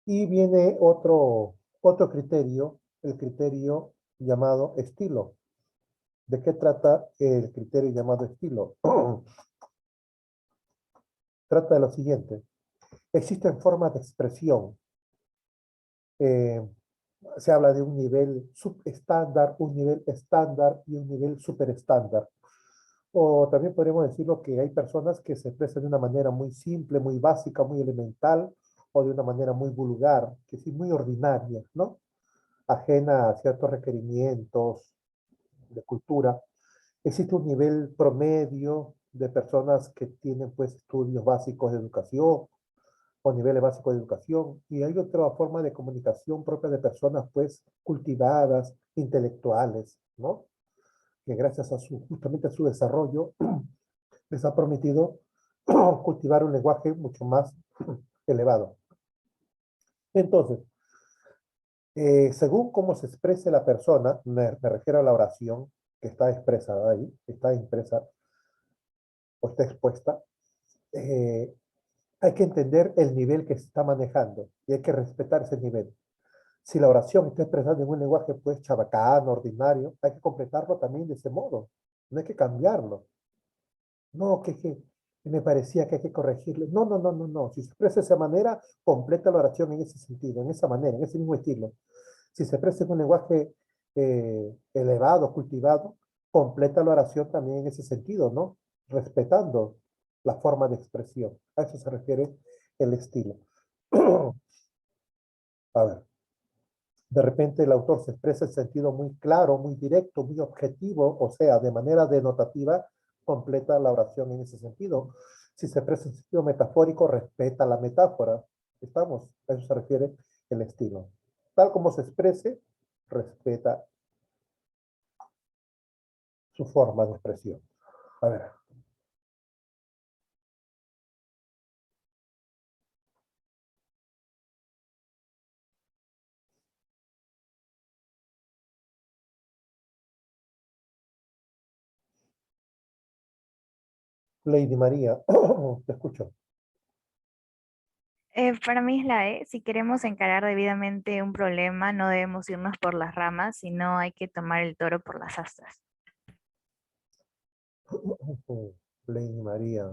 Y viene otro criterio, el criterio llamado estilo. ¿De qué trata el criterio llamado estilo? Trata de lo siguiente. Existen formas de expresión. Se habla de un nivel subestándar, un nivel estándar y un nivel superestándar. O también podríamos decirlo que hay personas que se expresan de una manera muy simple, muy básica, muy elemental, o de una manera muy vulgar, que sí, muy ordinaria, ¿no? Ajena a ciertos requerimientos de cultura. Existe un nivel promedio de personas que tienen pues estudios básicos de educación o niveles básicos de educación, y hay otra forma de comunicación propia de personas pues cultivadas, intelectuales, ¿no? Que gracias a justamente a su desarrollo les ha permitido cultivar un lenguaje mucho más elevado. Entonces, según cómo se exprese la persona, me refiero a la oración que está expresada ahí, está impresa o está expuesta, hay que entender el nivel que se está manejando y hay que respetar ese nivel. Si la oración está expresada en un lenguaje pues chabacano, ordinario, hay que completarlo también de ese modo. No hay que cambiarlo. No, que me parecía que hay que corregirlo. No, no, no, no, no. Si se expresa de esa manera, completa la oración en ese sentido, en esa manera, en ese mismo estilo. Si se expresa en un lenguaje elevado, cultivado, completa la oración también en ese sentido, ¿no? Respetando la forma de expresión. A eso se refiere el estilo. A ver, de repente el autor se expresa en sentido muy claro, muy directo, muy objetivo, o sea, de manera denotativa, completa la oración en ese sentido. Si se expresa en sentido metafórico, respeta la metáfora. ¿Estamos? A eso se refiere el estilo. Tal como se exprese, respeta su forma de expresión. A ver. Lady María, te escucho. Para mí es la E. Si queremos encarar debidamente un problema, no debemos irnos por las ramas, sino hay que tomar el toro por las astas. Lady María.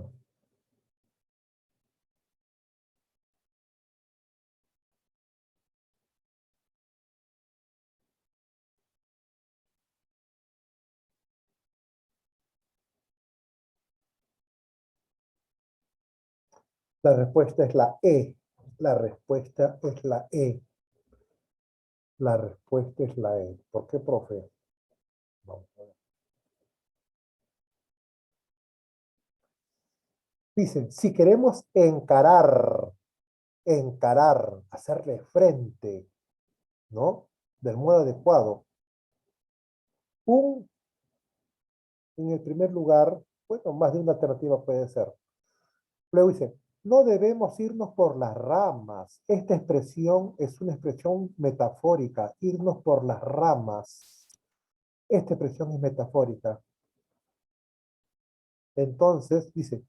La respuesta es la E. La respuesta es la E. La respuesta es la E. ¿Por qué, profe? Vamos a ver. Dicen, si queremos encarar, hacerle frente, ¿no? Del modo adecuado. En el primer lugar, bueno, más de una alternativa puede ser. Luego dice, no debemos irnos por las ramas. Esta expresión es una expresión metafórica, irnos por las ramas. Esta expresión es metafórica. Entonces, dice,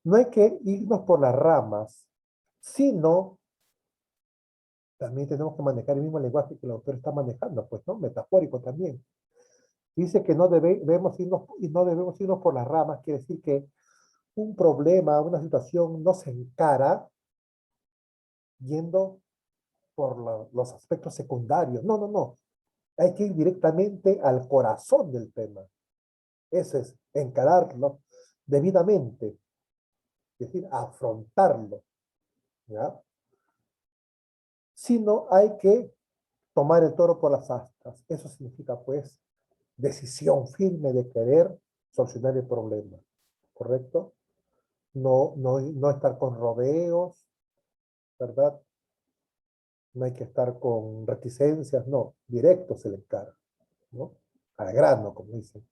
no hay que irnos por las ramas, sino también tenemos que manejar el mismo lenguaje que el autor está manejando, pues, ¿no? Metafórico también. Dice que no debemos irnos por las ramas, quiere decir que un problema, una situación no se encara yendo por los aspectos secundarios. No, no, no. Hay que ir directamente al corazón del tema. Eso es encararlo debidamente, es decir, afrontarlo, ¿ya? Sino hay que tomar el toro por las astas. Eso significa, pues, decisión firme de querer solucionar el problema. ¿Correcto? No estar con rodeos, ¿verdad? No hay que estar con reticencias, no, directo se le encara, ¿no? Al grano, como dicen.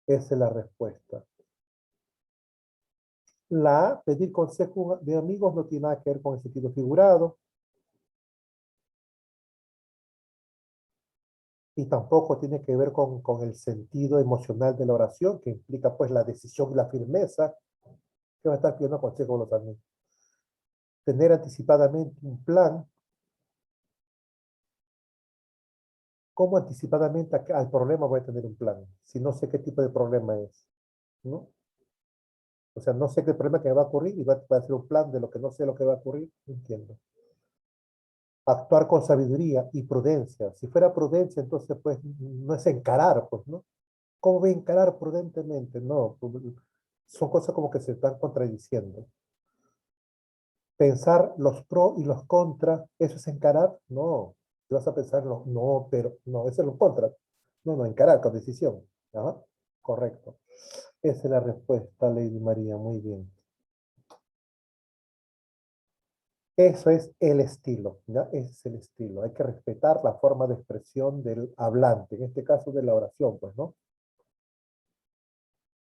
Esa es la respuesta. La A, pedir consejo de amigos, no tiene nada que ver con el sentido figurado. Y tampoco tiene que ver con el sentido emocional de la oración, que implica pues la decisión y la firmeza, que va a estar pidiendo consejo a los amigos. Tener anticipadamente un plan. ¿Cómo anticipadamente al problema voy a tener un plan? Si no sé qué tipo de problema es, ¿no? O sea, no sé qué problema que me va a ocurrir y va a hacer un plan de lo que no sé lo que va a ocurrir, no entiendo. Actuar con sabiduría y prudencia. Si fuera prudencia, entonces pues no es encarar, pues, ¿no? ¿Cómo voy a encarar prudentemente? No, pues, son cosas como que se están contradiciendo. Pensar los pros y los contras, ¿eso es encarar? No. Si vas a pensar, no, pero no, eso es los contras. No, encarar con decisión. Ajá, correcto. Esa es la respuesta, Lady María, muy bien. Eso es el estilo, ¿ya? Ese es el estilo. Hay que respetar la forma de expresión del hablante, en este caso de la oración, pues, ¿no?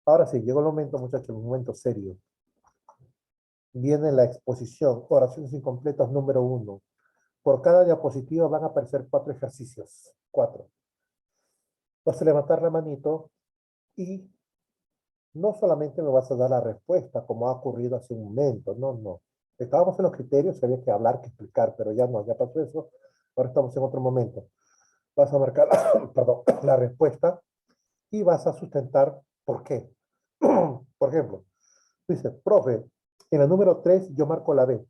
Ahora sí, llegó el momento, muchachos, un momento serio. Viene la exposición, oraciones incompletas número 1. Por cada diapositiva van a aparecer 4 ejercicios. 4. Vas a levantar la manito y no solamente me vas a dar la respuesta como ha ocurrido hace un momento, no. Estábamos en los criterios, había que hablar, que explicar, pero ya no, ya pasó eso. Ahora estamos en otro momento. Vas a marcar, perdón, la respuesta y vas a sustentar por qué. Por ejemplo, dice, profe, en la número 3 yo marco la B.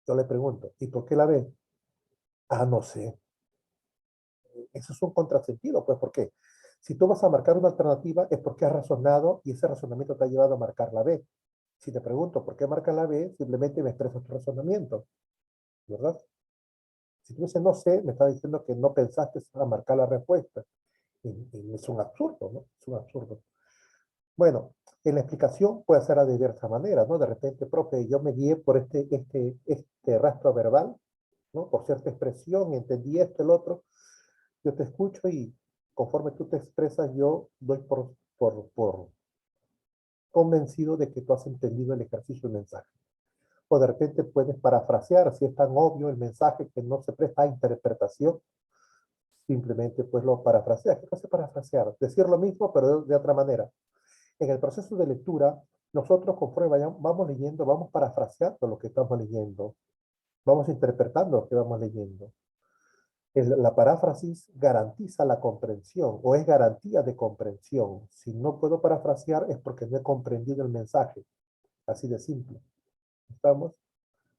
Yo le pregunto, ¿y por qué la B? Ah, no sé. Eso es un contrasentido, pues, ¿por qué? Si tú vas a marcar una alternativa es porque has razonado y ese razonamiento te ha llevado a marcar la B. Si te pregunto por qué marcas la B, simplemente me expresas tu razonamiento, ¿verdad? Si tú dices no sé, me está diciendo que no pensaste a marcar la respuesta. Y es un absurdo, ¿no? Es un absurdo. Bueno, en la explicación puede ser de diversas maneras, ¿no? De repente, profe, yo me guié por este rastro verbal, ¿no? Por cierta expresión, entendí esto, el otro. Yo te escucho y conforme tú te expresas, yo doy por convencido de que tú has entendido el ejercicio del mensaje. O de repente puedes parafrasear, si es tan obvio el mensaje que no se presta a interpretación, simplemente pues lo parafraseas. ¿Qué hace parafrasear? Decir lo mismo, pero de otra manera. En el proceso de lectura, nosotros conforme vamos leyendo, vamos parafraseando lo que estamos leyendo, vamos interpretando lo que vamos leyendo. La paráfrasis garantiza la comprensión o es garantía de comprensión. Si no puedo parafrasear es porque no he comprendido el mensaje. Así de simple. ¿Estamos?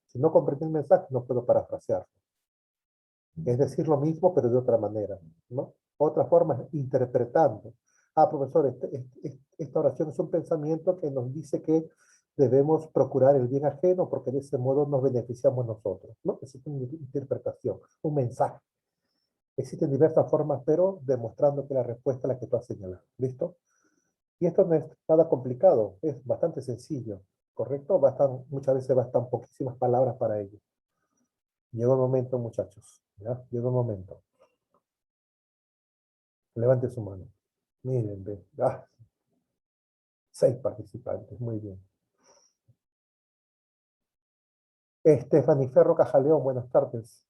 Si no comprendí el mensaje, no puedo parafrasear. Es decir lo mismo, pero de otra manera, ¿no? Otra forma es interpretando. Ah, profesor, esta oración es un pensamiento que nos dice que debemos procurar el bien ajeno porque de ese modo nos beneficiamos nosotros, ¿no? Es una interpretación, un mensaje. Existen diversas formas, pero demostrando que la respuesta es la que tú has señalado. ¿Listo? Y esto no es nada complicado, es bastante sencillo, ¿correcto? Muchas veces bastan poquísimas palabras para ello. Llegó el momento, muchachos. ¿Ya? Llegó el momento. Levante su mano. Miren, ve. 6 participantes, muy bien. Stephanie Ferro Cajaleón, buenas tardes.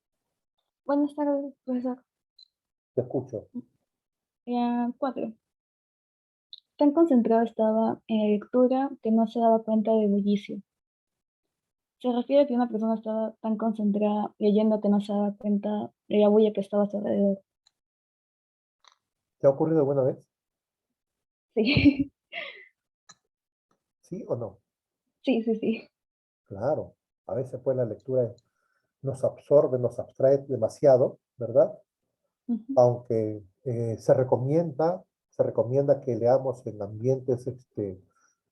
Buenas tardes, profesor. Te escucho. 4. Tan concentrado estaba en la lectura que no se daba cuenta del bullicio. Se refiere a que una persona estaba tan concentrada leyendo que no se daba cuenta de la bulla que estaba a su alrededor. ¿Te ha ocurrido alguna vez? Sí, ¿Sí o no? sí. Claro. A veces pues la lectura nos absorbe, nos abstrae demasiado, ¿verdad? Ujú. Aunque se recomienda que leamos en ambientes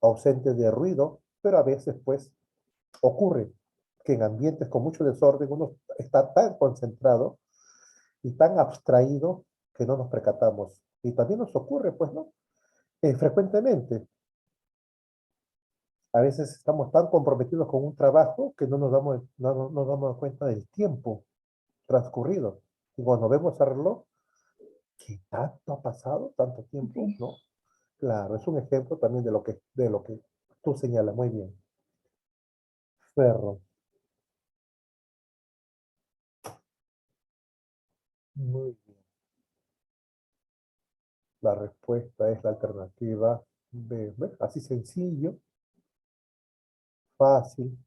ausentes de ruido, pero a veces pues ocurre que en ambientes con mucho desorden uno está tan concentrado y tan abstraído que no nos percatamos. Y también nos ocurre, pues, ¿no? Frecuentemente. A veces estamos tan comprometidos con un trabajo que no nos damos cuenta del tiempo transcurrido. Y cuando vemos el reloj, ¿qué tanto ha pasado? ¿Tanto tiempo? Sí. ¿No? Claro, es un ejemplo también de lo que tú señalas. Muy bien. Ferro. Muy bien. La respuesta es la alternativa B. ¿Ves? Así sencillo, fácil.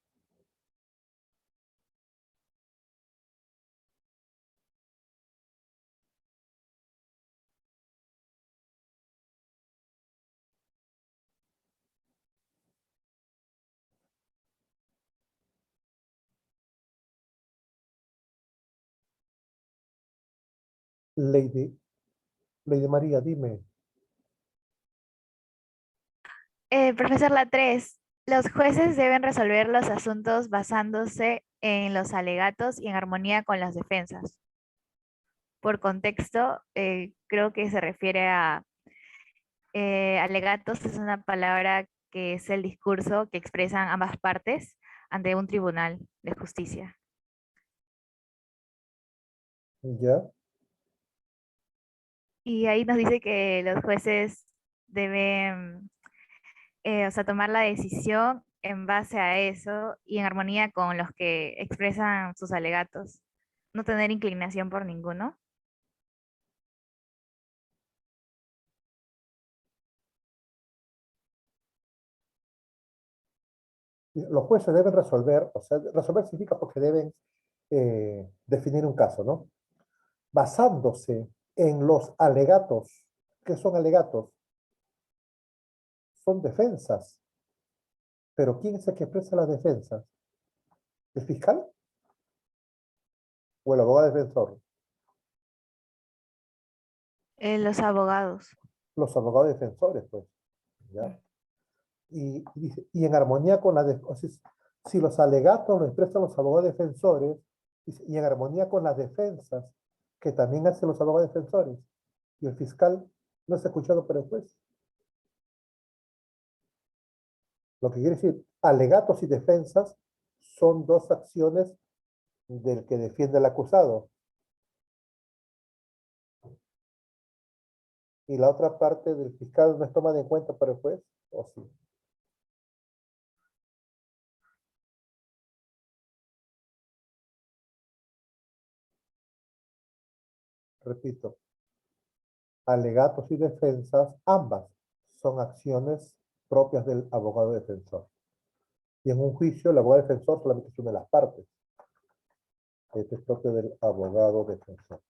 Lady, Lady María, dime. Profesor, la 3. Los jueces deben resolver los asuntos basándose en los alegatos y en armonía con las defensas. Por contexto, creo que se refiere a alegatos, es una palabra que es el discurso que expresan ambas partes ante un tribunal de justicia. ¿Ya? Y ahí nos dice que los jueces deben, o sea, tomar la decisión en base a eso y en armonía con los que expresan sus alegatos. No tener inclinación por ninguno. Los jueces deben resolver, o sea, resolver significa porque deben definir un caso, ¿no? Basándose en los alegatos. ¿Qué son alegatos? Son defensas. Pero ¿quién es el que expresa las defensas? ¿El fiscal o el abogado defensor? Los abogados. Los abogados defensores, pues. ¿Ya? Y dice, y en armonía con o sea, si los alegatos lo expresan los abogados defensores, dice, y en armonía con las defensas que también hacen los abogados defensores, y el fiscal no es escuchado por el juez. Lo que quiere decir, alegatos y defensas son dos acciones del que defiende el acusado. Y la otra parte del fiscal no es tomada en cuenta por el juez, ¿o sí? Repito, alegatos y defensas, ambas son acciones propias del abogado defensor. Y en un juicio, el abogado defensor solamente es una de las partes. Este es propio del abogado defensor.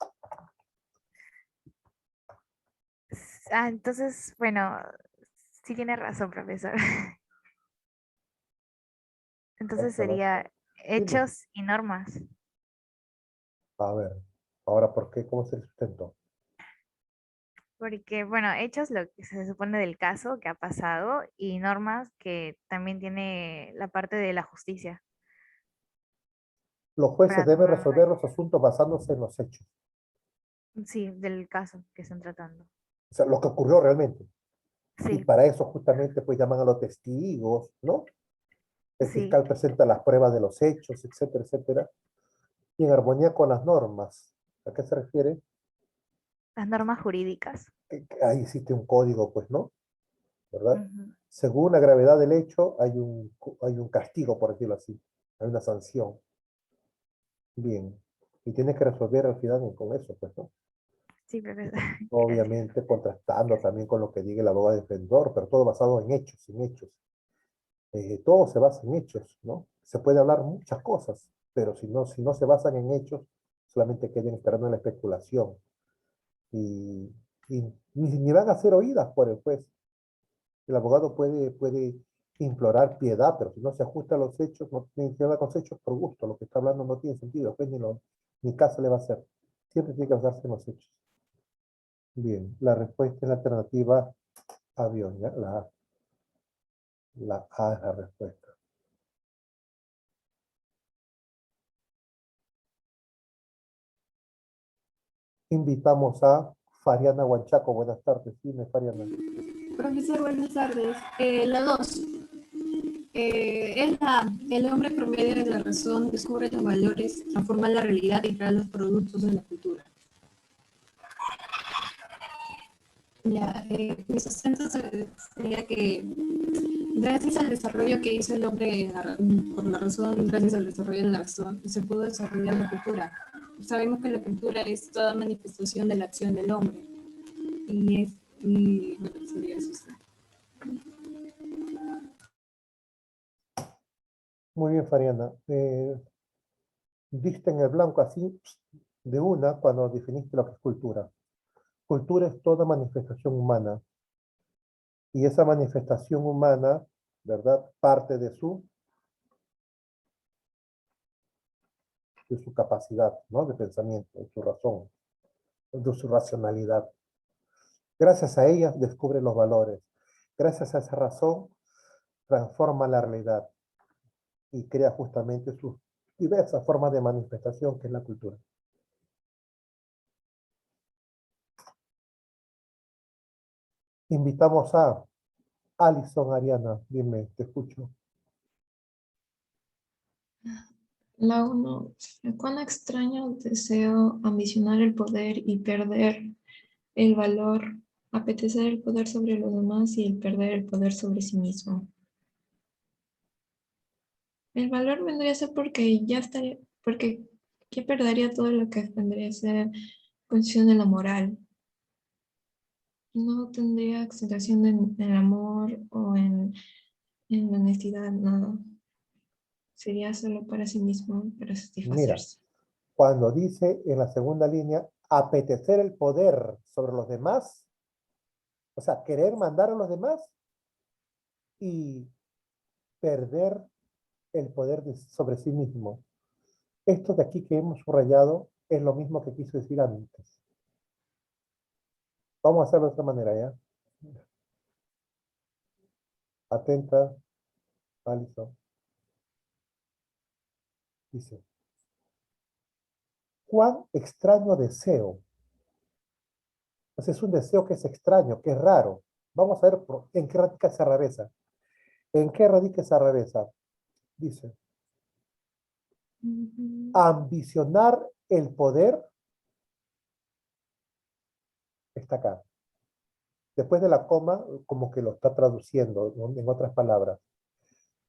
Entonces, bueno, sí tiene razón, profesor. Entonces sería Dime. hechos y normas. A ver, ahora, ¿por qué? ¿Cómo se sustentó? Porque, bueno, hechos lo que se supone del caso que ha pasado y normas que también tiene la parte de la justicia Los jueces para deben tomar una resolver los asuntos basándose en los hechos. sí, del caso que están tratando. O sea, lo que ocurrió realmente. Y Sí, para eso justamente pues llaman a los testigos, ¿no? El sí, fiscal presenta las pruebas de los hechos, etcétera, etcétera. Y en armonía con las normas. ¿A qué se refiere? las normas jurídicas. Que ahí existe un código, pues, ¿no? ¿Verdad? Ujú. Según la gravedad del hecho, hay un castigo, por decirlo así. Hay una sanción. Bien. Y tienes que resolver al final con eso, pues, ¿no? Sí, profesor. Gracias. Obviamente contrastando también con lo que diga el abogado defensor, pero todo basado en hechos, en hechos. Todo se basa en hechos, ¿no? Se puede hablar muchas cosas, pero si no se basan en hechos, solamente quedan esperando en la especulación. Y, y ni van a ser oídas por el juez. El abogado puede implorar piedad, pero si no se ajusta a los hechos, no tiene que hablar con los hechos por gusto. Lo que está hablando no tiene sentido, pues ni caso le va a hacer. Siempre tiene que basarse en los hechos. Bien, la respuesta es la alternativa avión, ¿ya? La A es la respuesta. Invitamos a Fariana Huanchaco. Buenas tardes. Dime, Fariana. Profesor, buenas tardes. La 2. el hombre promedio de la razón descubre los valores, transforma la realidad y crea los productos de la cultura. Ya, mi sustento sería que gracias al desarrollo que hizo el hombre por la razón, gracias al desarrollo de la razón, se pudo desarrollar la cultura. Sabemos que la cultura es toda manifestación de la acción del hombre. Y bueno, sería eso. Muy bien, Fariana. Diste en el blanco así de una cuando definiste lo que es cultura. Cultura es toda manifestación humana. Y esa manifestación humana, ¿verdad? Parte de su capacidad, ¿no? De pensamiento, de su razón, de su racionalidad. Gracias a ella descubre los valores. Gracias a esa razón transforma la realidad y crea justamente sus diversas formas de manifestación que es la cultura. Invitamos a Alison Ariana. Dime, te escucho. La 1. Cuán extraño deseo ambicionar el poder y perder el valor, apetecer el poder sobre los demás y el perder el poder sobre sí mismo. El valor vendría a ser porque ya estaría, porque ¿qué perdería todo lo que vendría a ser cuestión de la moral? No tendría exaltación en el amor o en la honestidad, nada. Sería solo para sí mismo, para Mira, satisfacerse. cuando dice en la segunda línea, apetecer el poder sobre los demás, o sea, querer mandar a los demás y perder el poder sobre sí mismo. Esto de aquí que hemos subrayado es lo mismo que quiso decir antes. Vamos a hacerlo de otra manera, ¿ya? Atenta, Alison. Dice, cuán extraño deseo. Entonces es un deseo que es extraño, que es raro. Vamos a ver en qué radica esa rareza. ¿En qué radica esa rareza? Dice, ambicionar el poder está acá. Después de la coma, como que lo está traduciendo, ¿no? En otras palabras.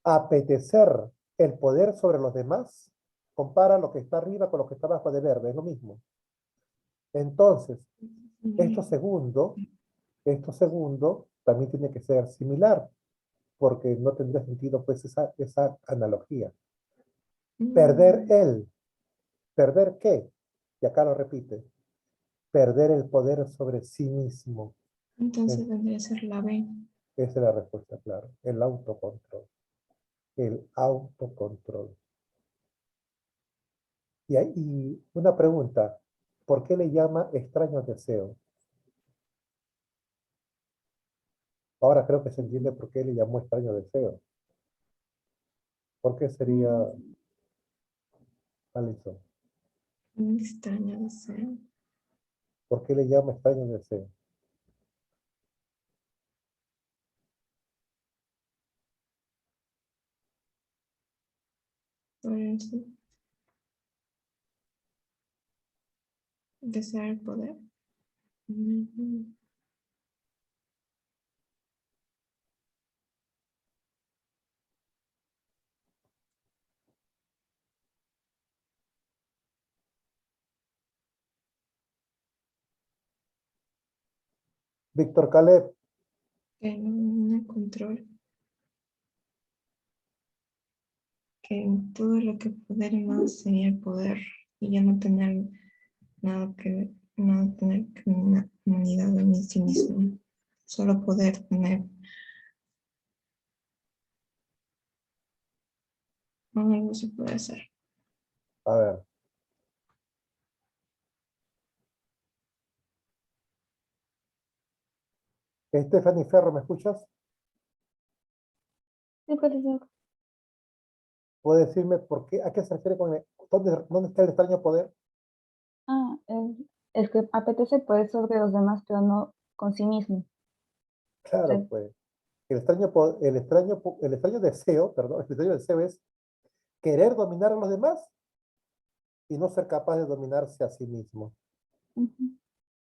Apetecer el poder sobre los demás, compara lo que está arriba con lo que está abajo de verde, es lo mismo. Entonces, esto segundo también tiene que ser similar, porque no tendría sentido pues esa analogía. ¿Perder qué? Y acá lo repite, perder el poder sobre sí mismo. Entonces vendría a ser la B. Esa es la respuesta, claro. El autocontrol. El autocontrol. Y una pregunta, ¿por qué le llama extraño deseo? Ahora creo que se entiende por qué le llamó extraño deseo. ¿Por qué sería, Alison? Un extraño deseo. ¿Por qué le llama extraño deseo? Por eso. Desear el poder. Víctor Caleb, Que no control. Que todo lo que poder y más sería el poder y ya no tener nada que una humanidad en sí mismo. Solo poder tener algo se puede hacer. a ver. Stephanie Ferro, ¿me escuchas? Sí, profesor. ¿Puede decirme por qué, a qué se refiere con dónde está el extraño poder? Ah, es que apetece poder sobre los demás, pero no con sí mismo. Claro, Sí. pues. El extraño deseo, perdón, el extraño deseo es querer dominar a los demás y no ser capaz de dominarse a sí mismo. Ujú.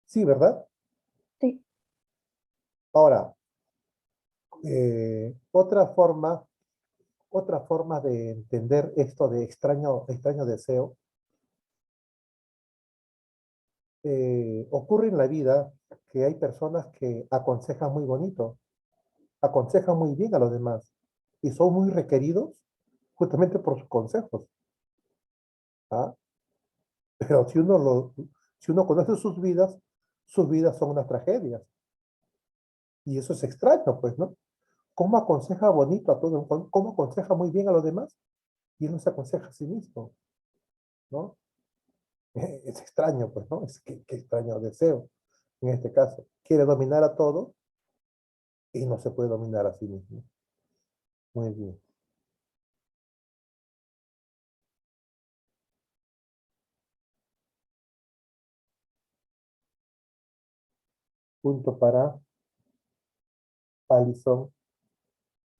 Sí, ¿verdad? Sí. Ahora, otra forma de entender esto de extraño deseo ocurre en la vida que hay personas que aconsejan muy bonito, aconsejan muy bien a los demás y son muy requeridos justamente por sus consejos. ¿Ah? Pero si uno conoce sus vidas son unas tragedias. Y eso es extraño, pues, ¿no? ¿Cómo aconseja bonito a todo? ¿Cómo aconseja muy bien a los demás? Y él no se aconseja a sí mismo, ¿no? Es extraño, pues, ¿no? Qué extraño deseo, en este caso. Quiere dominar a todo y no se puede dominar a sí mismo. Muy bien. Punto para Alison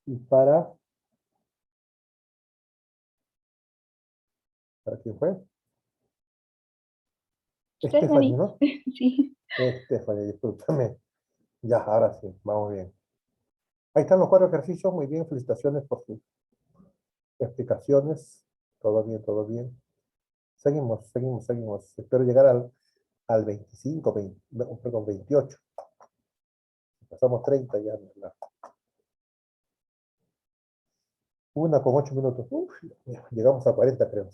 y ¿para quién fue? Stephanie, Stephanie. ¿no? Sí. Stephanie, discúlpame. Ya, ahora sí, vamos bien. Ahí están los 4 ejercicios, muy bien, felicitaciones por sus explicaciones. Todo bien, todo bien. Seguimos. Espero llegar al 25, 20, no, perdón, 28. Pasamos 30 ya, ¿verdad? 1 con 8 minutos. Uf, llegamos a 40, creo.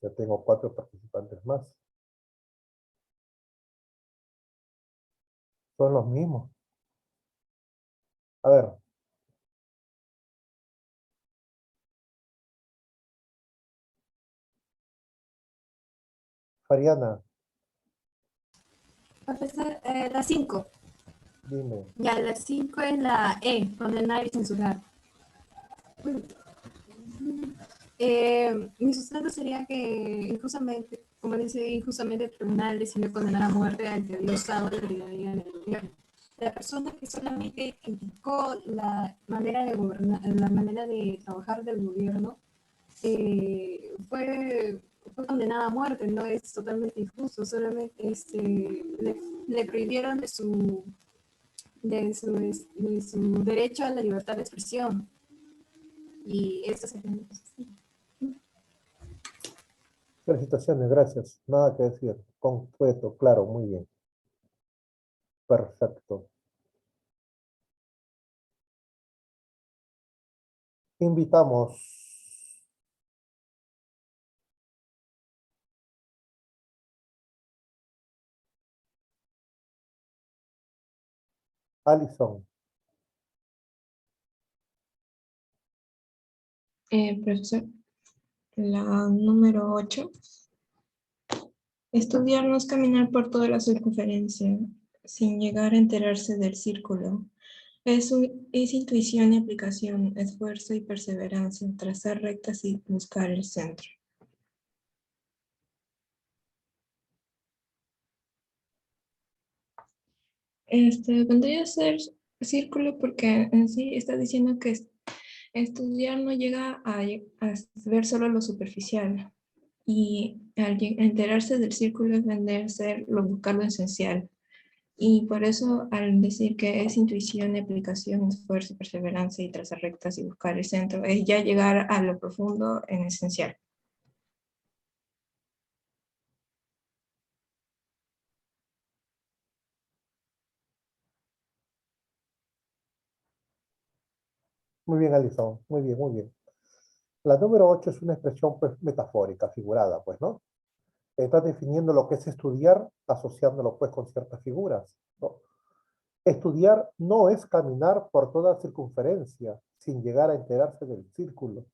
Ya tengo 4 participantes más. Son los mismos. A ver, Fariana, Profesor, la 5. dime. Ya, la 5 es la E, condenar y censurar. Mi sustento sería que injustamente, como dice, injustamente el tribunal decidió condenar a muerte al que había usado la autoridad en el gobierno. La persona que solamente criticó la manera de gobernar, la manera de trabajar del gobierno, fue condenada a muerte. No es totalmente injusto, solamente le prohibieron de su derecho a la libertad de expresión. Y eso se tiene que hacer. Felicitaciones, gracias. Nada que decir. Concreto, claro, muy bien. Perfecto. Invitamos a Alison. Profesor, la número 8. Estudiar no es caminar por toda la circunferencia sin llegar a enterarse del círculo. Es intuición y aplicación, esfuerzo y perseverancia, trazar rectas y buscar el centro. Vendría a ser círculo porque en sí está diciendo que estudiar no llega a ver solo lo superficial y al enterarse del círculo es buscar lo esencial. Y por eso al decir que es intuición y aplicación, esfuerzo y perseverancia y trazar rectas y buscar el centro, es ya llegar a lo profundo en esencial. Muy bien, Alison. Muy bien, muy bien. La número 8 es una expresión pues, metafórica, figurada, pues, ¿no? Estás definiendo lo que es estudiar, asociándolo pues con ciertas figuras, ¿no? Estudiar no es caminar por toda circunferencia sin llegar a enterarse del círculo.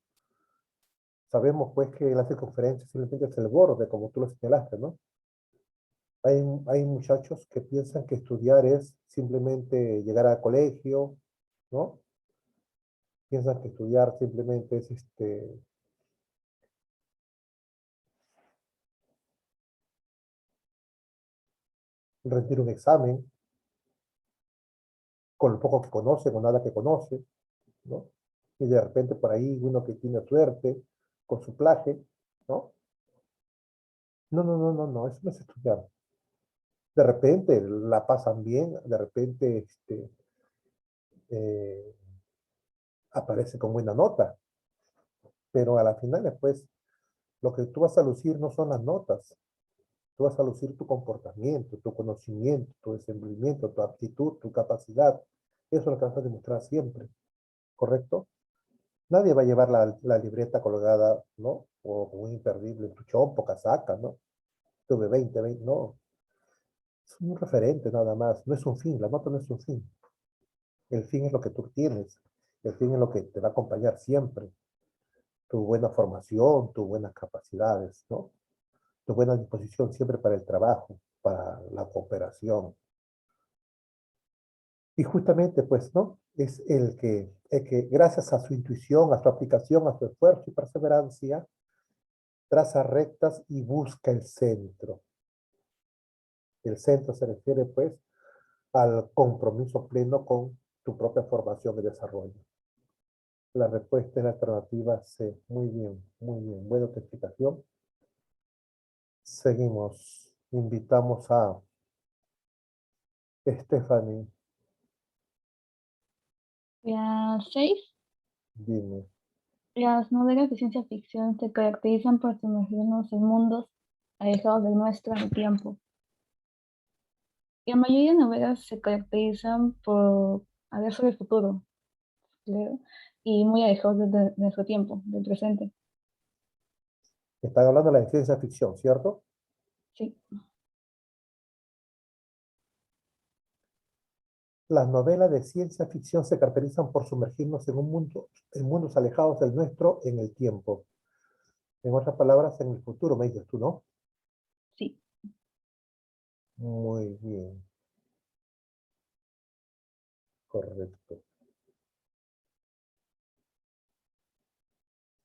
Sabemos pues que la circunferencia simplemente es el borde, como tú lo señalaste, ¿no? Hay muchachos que piensan que estudiar es simplemente llegar al colegio, ¿no? Piensan que estudiar simplemente es rendir un examen, con lo poco que conoce, con nada que conoce, ¿no? Y de repente por ahí uno que tiene suerte con su plagio, ¿no? No, no, no, no, no, eso no es estudiar. De repente la pasan bien, de repente eh, aparece con buena nota, pero a la final después lo que tú vas a lucir no son las notas, tú vas a lucir tu comportamiento, tu conocimiento, tu desenvolvimiento, tu aptitud, tu capacidad. Eso es lo que vas a demostrar siempre, ¿correcto? Nadie va a llevar la libreta colgada, ¿no? O un imperdible en tu chompo, casaca, ¿no? Tuve 20, no. Es un referente nada más, no es un fin, la nota no es un fin. El fin es lo que tú tienes, el fin es lo que te va a acompañar siempre. Tu buena formación, tus buenas capacidades, ¿no? Tu buena disposición siempre para el trabajo, para la cooperación. Y justamente, pues, ¿no? Es el que gracias a su intuición, a su aplicación, a su esfuerzo y perseverancia, traza rectas y busca el centro. El centro se refiere, pues, al compromiso pleno con tu propia formación y desarrollo. La respuesta es la alternativa C. Muy bien, muy bien. Buena tu explicación. Seguimos. Invitamos a Stephanie. La 6. Dime. Las novelas de ciencia ficción se caracterizan por sumergirnos en mundos alejados del nuestro en el tiempo. La mayoría de novelas se caracterizan por hablar sobre el futuro, claro, y muy alejados de nuestro tiempo, del presente. Están hablando de la ciencia ficción, ¿cierto? Sí. Las novelas de ciencia ficción se caracterizan por sumergirnos en mundos alejados del nuestro en el tiempo. En otras palabras, en el futuro, me dices tú, ¿no? Sí. Muy bien. Correcto.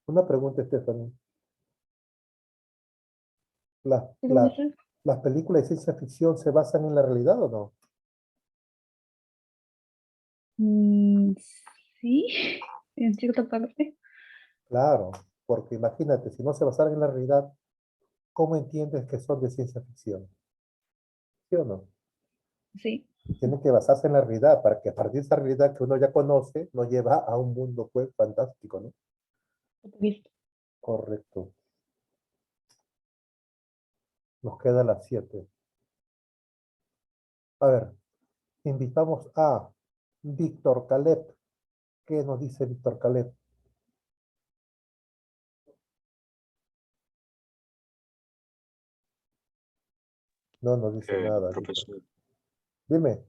Una pregunta, Stephanie. ¿Las, ¿Sí, las, profesor? las películas de ciencia ficción se basan en la realidad o no? Mm, sí, en cierta parte. Claro, porque imagínate, si no se basaran en la realidad, ¿cómo entiendes que son de ciencia ficción? ¿Sí o no? Sí. Tienen que basarse en la realidad para que a partir de esa realidad que uno ya conoce, nos lleva a un mundo pues fantástico, ¿no? Listo. Correcto. Nos queda las 7. A ver, invitamos a Víctor Caleb. ¿Qué nos dice Víctor Caleb? No nos dice nada, Víctor. Profesor, Dime.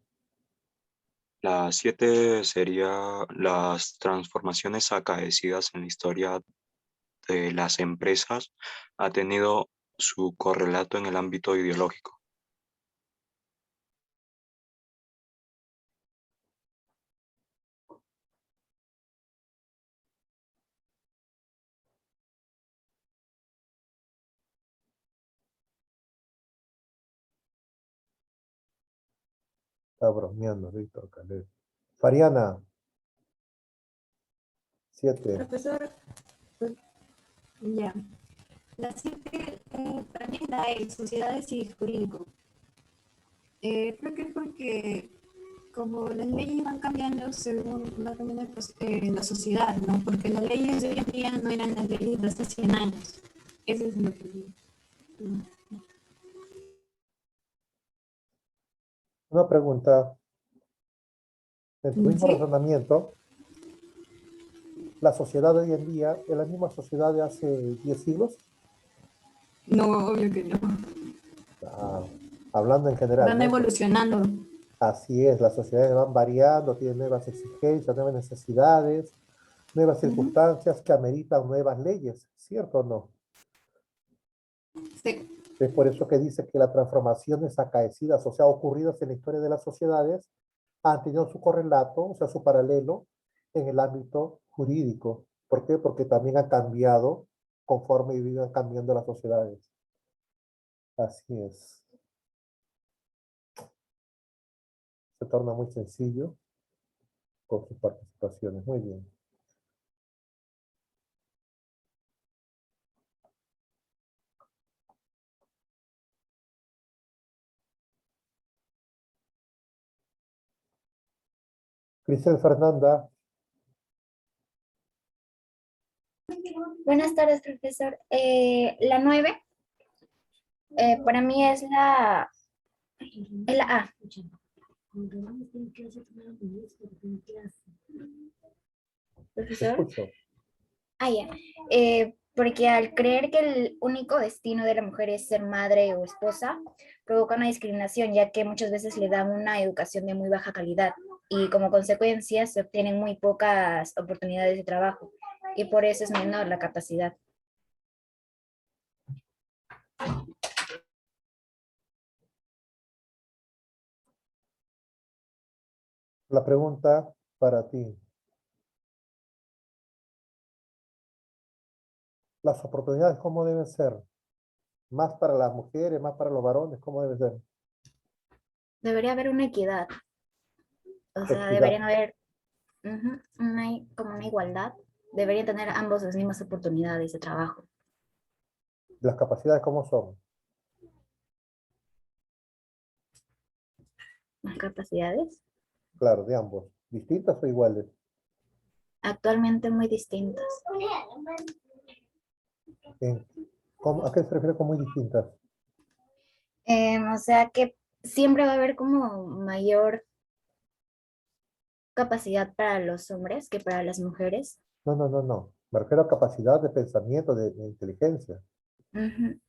la 7 sería las transformaciones acaecidas en la historia de las empresas ha tenido su correlato en el ámbito ideológico. Está bromeando Víctor Caleb. Fariana, 7. Profesor, pues, ya. La 7 para mí es la E, sociedades y jurídico. Creo que es porque como las leyes van cambiando según va cambiando la sociedad, ¿no? Porque las leyes de hoy en día no eran las leyes de hace 100 años. Eso es lo que digo. Una pregunta. En tu mismo ¿Sí? razonamiento, la sociedad de hoy en día es la misma sociedad de hace 10 siglos. No, obvio que no. Ah, hablando en general, Van ¿no? evolucionando. Así es, las sociedades van variando, tienen nuevas exigencias, nuevas necesidades, nuevas Ujú. circunstancias que ameritan nuevas leyes, ¿cierto o no? Sí. Es por eso que dice que las transformaciones acaecidas, o sea, ocurridas en la historia de las sociedades, han tenido su correlato, o sea, su paralelo en el ámbito jurídico. ¿Por qué? Porque también han cambiado conforme viven cambiando las sociedades. Así es. Se torna muy sencillo. con sus participaciones. Muy bien. Cristel Fernanda, Buenas tardes, profesor. La 9 para mí es la A. te Profesor. escucho. Ah, ya. Porque al creer que el único destino de la mujer es ser madre o esposa, provoca una discriminación, ya que muchas veces le dan una educación de muy baja calidad y como consecuencia se obtienen muy pocas oportunidades de trabajo y por eso es menor la capacidad. La pregunta para ti. Las oportunidades, ¿cómo deben ser? ¿Más para las mujeres, más para los varones? ¿Cómo debe ser? Debería haber una equidad, o sea, Equidad. deberían haber como una igualdad, deberían tener ambos las mismas oportunidades de trabajo. Las capacidades, ¿cómo son? Más capacidades, Claro, de ambos. ¿Distintas o iguales? actualmente muy distintas. ¿En- ¿A qué se refiere con muy distintas? O sea que siempre va a haber como mayor capacidad para los hombres que para las mujeres. No, no, no, no. Me refiero a capacidad de pensamiento, de inteligencia. Ujú.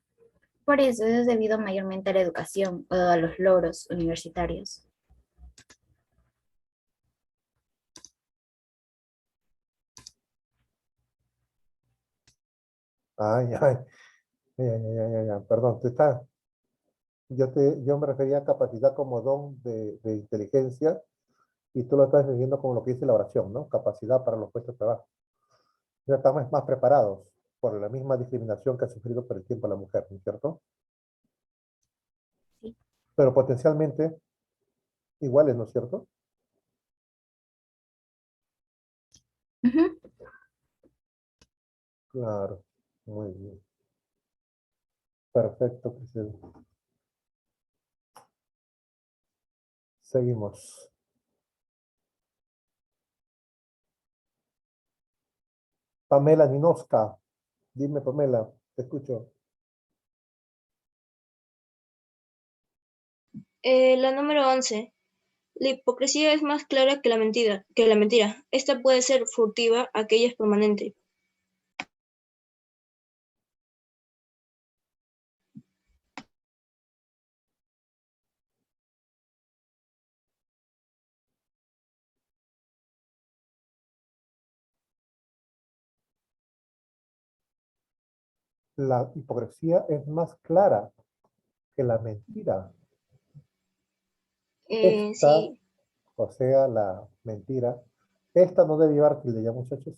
Por eso es debido mayormente a la educación o a los logros universitarios. Ay, ay, perdón, yo me refería a capacidad como don de inteligencia y tú lo estás entendiendo como lo que dice la oración, ¿no? Capacidad para los puestos de trabajo. Ya estamos más preparados por la misma discriminación que ha sufrido por el tiempo la mujer, ¿no es cierto? Sí. Pero potencialmente iguales, ¿no es cierto? Ujú. Claro, muy bien. Perfecto, presidente. Seguimos. Pamela Ninoska. Dime, Pamela, te escucho. La número 11. La hipocresía es más clara que la mentira. Esta puede ser furtiva, aquella es permanente. La hipocresía es más clara que la mentira. Esta, Sí, o sea, la mentira, esta no debe llevar tilde, ya muchachos.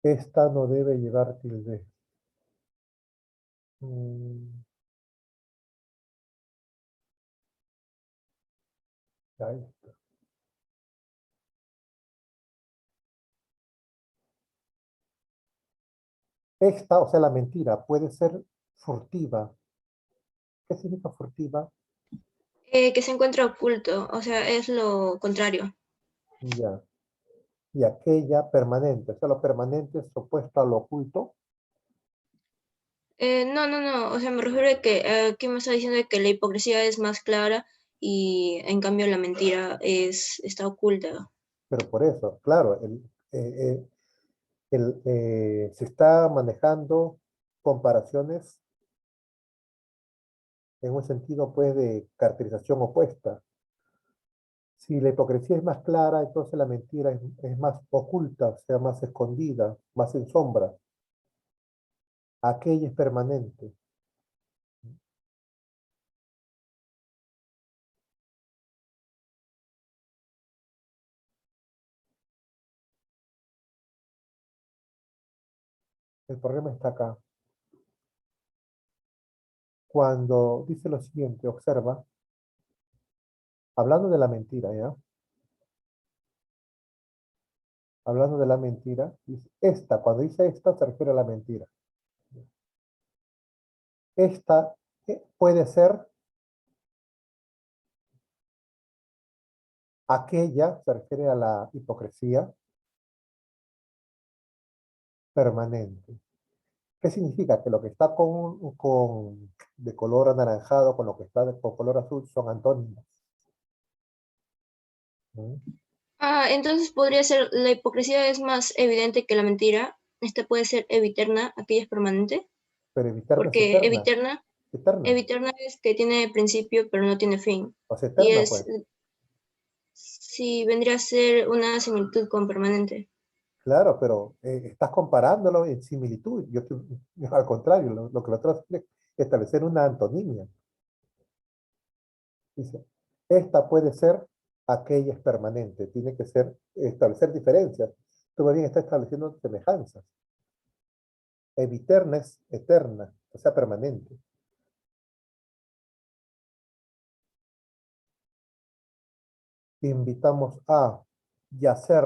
Esta no debe llevar tilde. Mm, ahí. Esta, o sea, la mentira, puede ser furtiva. ¿Qué significa furtiva? que se encuentra oculto, o sea, es lo contrario. Ya. Y aquella permanente, o sea, lo permanente es opuesto a lo oculto. No, o sea, me refiero a que aquí me está diciendo que la hipocresía es más clara y en cambio la mentira está oculta. Pero por eso, claro, se está manejando comparaciones en un sentido, pues, de caracterización opuesta. Si la hipocresía es más clara, entonces la mentira es más oculta, o sea, más escondida, más en sombra. Aquella es permanente. El problema está acá. Cuando dice lo siguiente, observa, hablando de la mentira, ¿ya? Hablando de la mentira, dice esta, cuando dice esta se refiere a la mentira. Esta puede ser aquella, se refiere a la hipocresía permanente. ¿Qué significa? Que lo que está de color anaranjado con lo que está con color azul son antónimos. ¿Mm? Entonces podría ser, la hipocresía es más evidente que la mentira. Esta puede ser eviterna, aquella es permanente. Pero evitarna es Porque eterna. Eterna. eviterna es que tiene principio pero no tiene fin. O sea, Y eterna, es, pues. sí, vendría a ser una similitud con permanente. Claro, pero estás comparándolo en similitud. Al contrario, lo que lo trato es establecer una antonimia. Dice, esta puede ser, aquella es permanente. Tiene que ser, establecer diferencias. Tú más bien estás estableciendo semejanzas. Eviterna es eterna, o sea, permanente. Invitamos a yacer.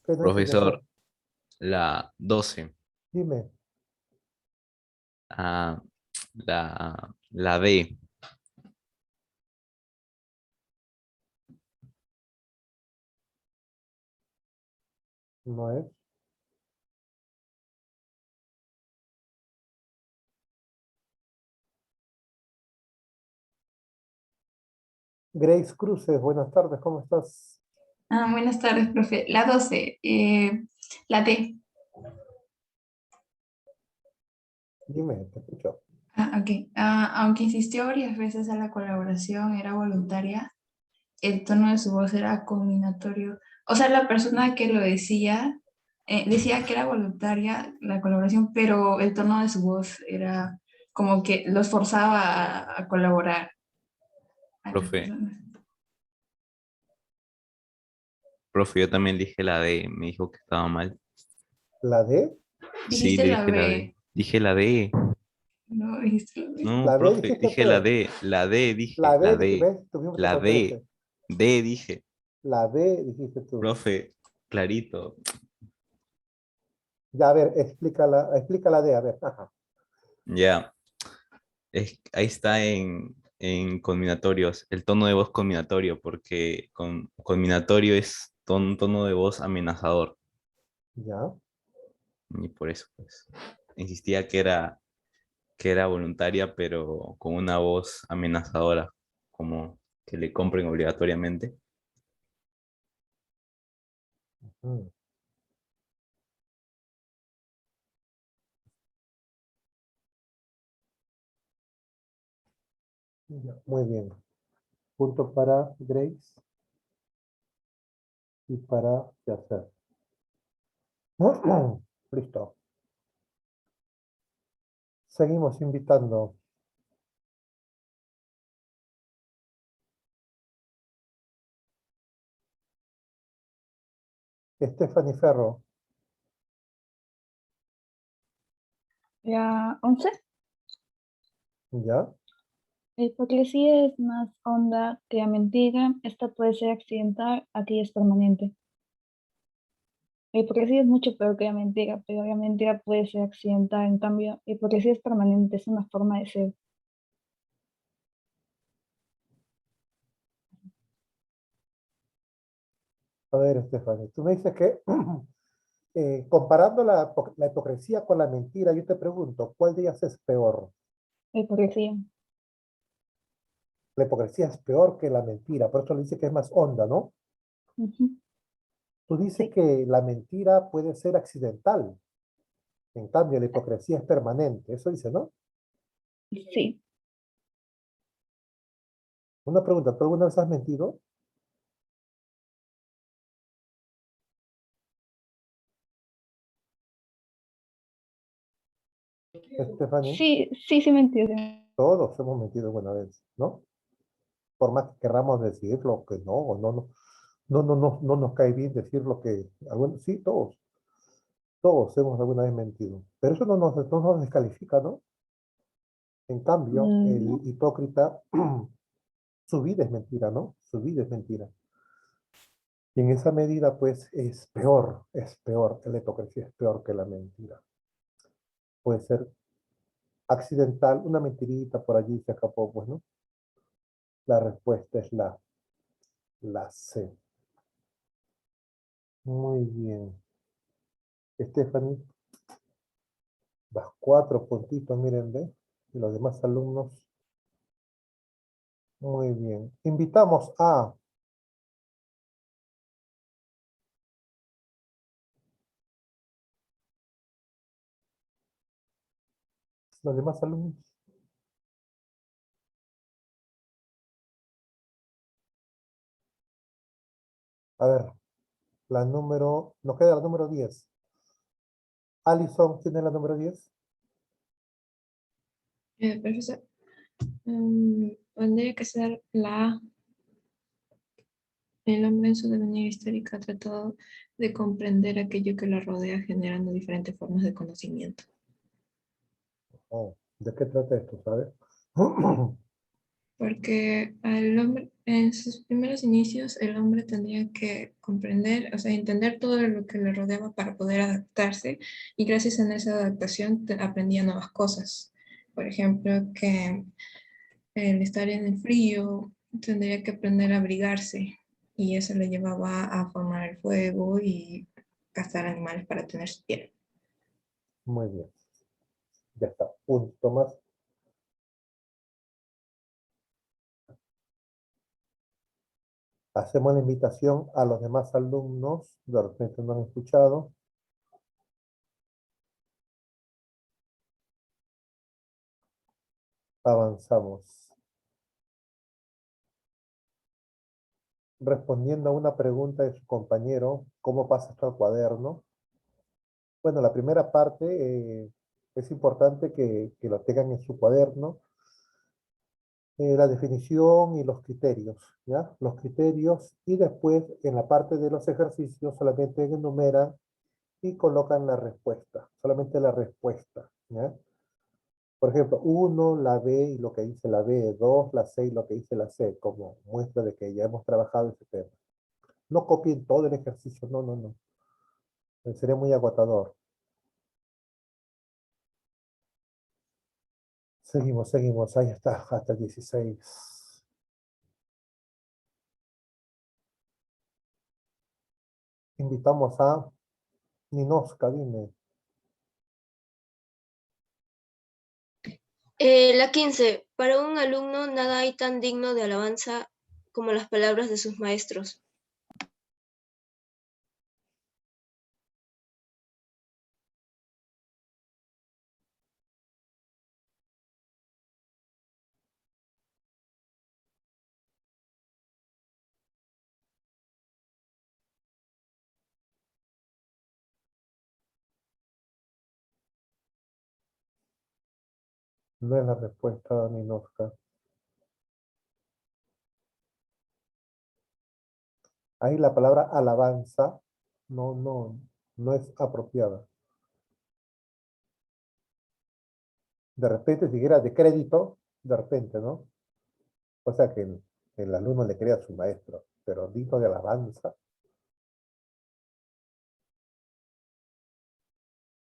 ¿Qué nos dice yacer? Profesor, la 12. Dime. Ah, la D. No es. Grace Cruces, buenas tardes, ¿cómo estás? Buenas tardes, profe. La 12, la D. Dime, te escucho. Ok. Aunque insistió varias veces a la colaboración, era voluntaria, el tono de su voz era combinatorio. O sea, la persona que lo decía, decía que era voluntaria la colaboración, pero el tono de su voz era como que los forzaba a colaborar a las Profe, personas. profe, yo también dije la D. Me dijo que estaba mal. ¿La D? Sí, Dijiste le la dije la D. B, Dije la D. no dijiste la B. No, La D profe, dijiste dije la pues. D. La D, dije. La La B, D. ¿ves? Tuvimos que La D. conocerte. D, dije. La D dijiste tú. Profe, clarito. Ya, a ver, explica la D, a ver. Ajá. Ya. Ahí está en combinatorios. El tono de voz combinatorio, porque combinatorio es tono de voz amenazador. Ya. Y por eso, pues, insistía que era voluntaria, pero con una voz amenazadora, como que le compren obligatoriamente. Mm, ya, muy bien. Punto para Grace y para Yacer. Listo. Seguimos invitando. Stephanie Ferro. La 11. ¿Ya? La hipocresía es más honda que la mentira. Esta puede ser accidental, aquí es permanente. La hipocresía es mucho peor que la mentira, pero la mentira puede ser accidental. En cambio, la hipocresía es permanente, es una forma de ser. A ver, Stephanie, tú me dices que comparando la hipocresía con la mentira, yo te pregunto, ¿cuál de ellas es peor? La hipocresía. La hipocresía es peor que la mentira, por eso le dice que es más honda, ¿no? Ujú. Tú dices Sí, que la mentira puede ser accidental, en cambio la hipocresía es permanente, eso dice, ¿no? sí. Una pregunta, ¿tú alguna vez has mentido? Stephanie, Sí, sí, sí, mentira. todos hemos mentido alguna vez, ¿no? Por más que querramos decirlo, que no, o no nos cae bien decir lo que, sí, todos hemos alguna vez mentido, pero eso no nos descalifica, ¿no? En cambio, el No. hipócrita, su vida es mentira, ¿no? Su vida es mentira. Y en esa medida, pues, es peor, la hipocresía es peor que la mentira. Puede ser accidental, una mentirita por allí se escapó, pues, ¿no? La respuesta es la C. Muy bien. Stephanie, vas 4 puntitos, miren, ¿ve? Y los demás alumnos, muy bien. Invitamos a los demás alumnos. A ver, nos queda la número 10. Alison, ¿tiene la número 10? Profesor, tendría que ser la A. El hombre en su devenir histórico ha tratado de comprender aquello que lo rodea, generando diferentes formas de conocimiento. Oh, ¿de qué trata esto, sabes? Porque al hombre, en sus primeros inicios, el hombre tendría que comprender, o sea, entender todo lo que le rodeaba para poder adaptarse, y gracias a esa adaptación aprendía nuevas cosas. Por ejemplo, que el estar en el frío tendría que aprender a abrigarse, y eso le llevaba a formar el fuego y cazar animales para tener su piel. Muy bien. Ya está. Punto más. Hacemos la invitación a los demás alumnos, de repente no han escuchado. Avanzamos. Respondiendo a una pregunta de su compañero, ¿cómo pasa esto al cuaderno? Bueno, la primera parte es importante que lo tengan en su cuaderno. La definición y los criterios, ¿ya? Los criterios, y después en la parte de los ejercicios solamente enumeran y colocan la respuesta, solamente la respuesta, ¿ya? Por ejemplo, 1, la B y lo que dice la B, 2, la C y lo que dice la C, como muestra de que ya hemos trabajado ese tema. No copien todo el ejercicio, no, no, no. Sería muy agotador. Seguimos, ahí está, hasta el 16. Invitamos a Ninoska, dime. La 15. Para un alumno nada hay tan digno de alabanza como las palabras de sus maestros. No es la respuesta, Ninoska. Ahí la palabra alabanza no es apropiada. De repente, si era de crédito, de repente, ¿no? O sea que el alumno le crea a su maestro, pero digno de alabanza.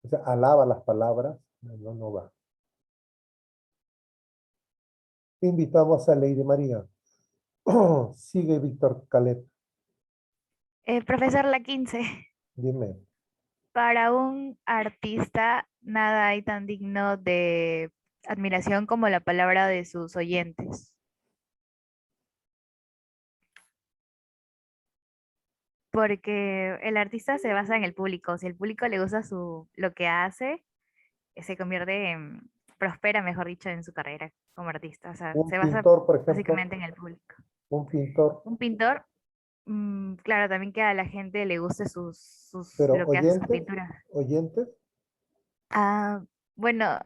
O sea, alaba las palabras, no va. Invitamos a Lady María. Sigue Víctor Caleb. Profesor, la 15. Dime. Para un artista, nada hay tan digno de admiración como la palabra de sus oyentes. Porque el artista se basa en el público. Si el público le gusta lo que hace, se convierte en, prospera, mejor dicho, en su carrera como artista. O sea, Un se basa pintor, por ejemplo. básicamente en el público. Un pintor. Un pintor, claro, también que a la gente le guste Pero lo que hace sus oyentes, pinturas. oyentes. Ah, bueno,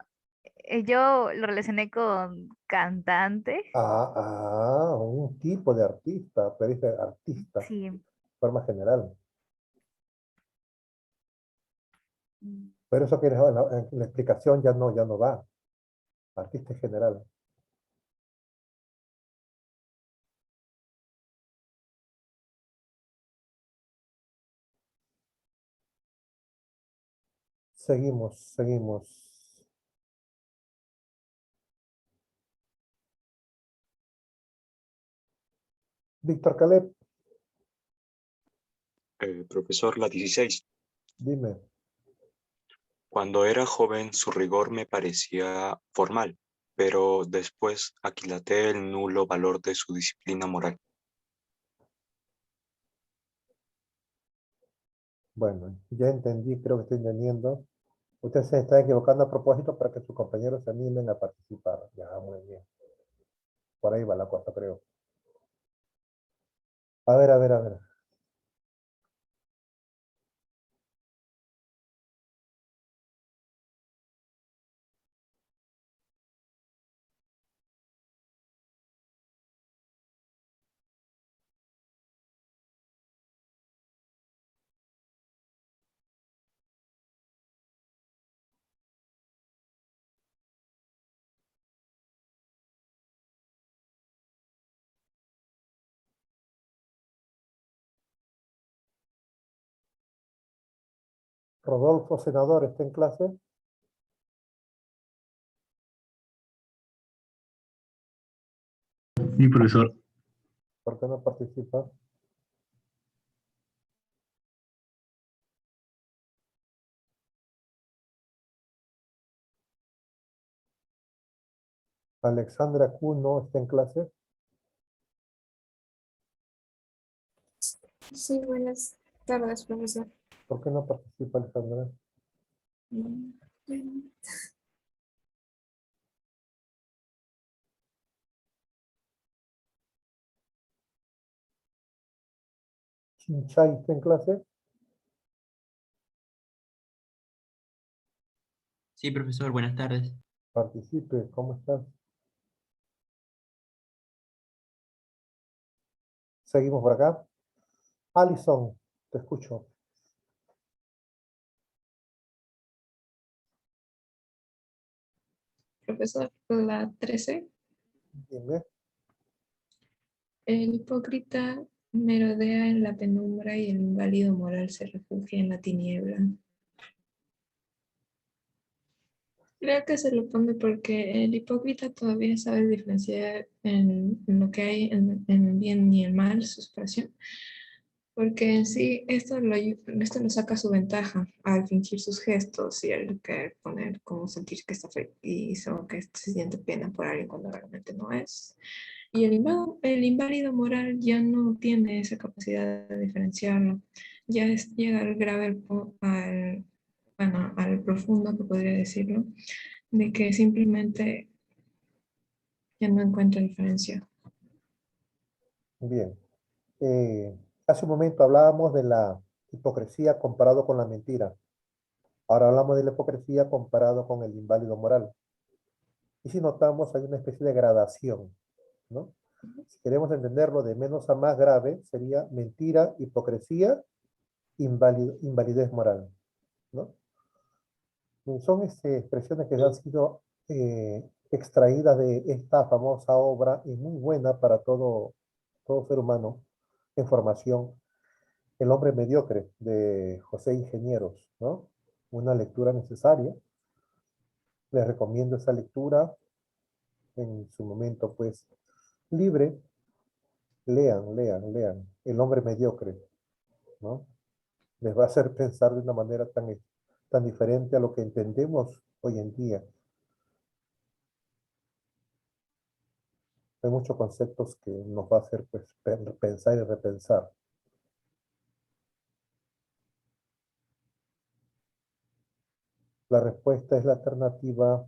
yo lo relacioné con cantante. Un tipo de artista, pero dice artista, Sí. de forma general. Mm. Pero eso que en la explicación ya no va. Artista en general. Seguimos. Víctor Caleb, Profesor, la 16. dime. Cuando era joven, su rigor me parecía formal, pero después aquilaté el nulo valor de su disciplina moral. Bueno, ya entendí, creo que estoy entendiendo. Usted se está equivocando a propósito para que sus compañeros se animen a participar. Ya, muy bien. Por ahí va la cosa, creo. A ver. Rodolfo, senador, ¿está en clase? Sí, profesor. ¿Por qué no participa? Alexandra Q no está en clase. Sí, buenas tardes, profesor. ¿Por qué no participa Alexandra? Bueno, Chinchay está en clase. Sí, profesor, buenas tardes. Participe, ¿cómo estás? Seguimos por acá. Alison, te escucho. Profesor, la 13. Dime. El hipócrita merodea en la penumbra y el inválido moral se refugia en la tiniebla. Creo que se lo pone porque el hipócrita todavía sabe diferenciar en lo que hay en el bien y el mal, su expresión, porque en sí esto lo saca a su ventaja al fingir sus gestos y al querer poner como sentir que está feliz o que se siente pena por alguien cuando realmente no es. Y el inválido moral ya no tiene esa capacidad de diferenciarlo, llega al grave, al profundo, que podría decirlo, de que simplemente ya no encuentra diferencia. Bien. Hace un momento hablábamos de la hipocresía comparado con la mentira. Ahora hablamos de la hipocresía comparado con el inválido moral. Y si notamos, hay una especie de gradación, ¿no? Si queremos entenderlo de menos a más grave, sería mentira, hipocresía, invalidez moral, ¿no? Son expresiones que han sido extraídas de esta famosa obra y muy buena para todo ser humano en formación, El hombre mediocre, de José Ingenieros, ¿no? Una lectura necesaria. Les recomiendo esa lectura en su momento, pues, libre. Lean. El hombre mediocre, ¿no? Les va a hacer pensar de una manera tan diferente a lo que entendemos hoy en día. Hay muchos conceptos que nos va a hacer, pues, pensar y repensar. La respuesta es la alternativa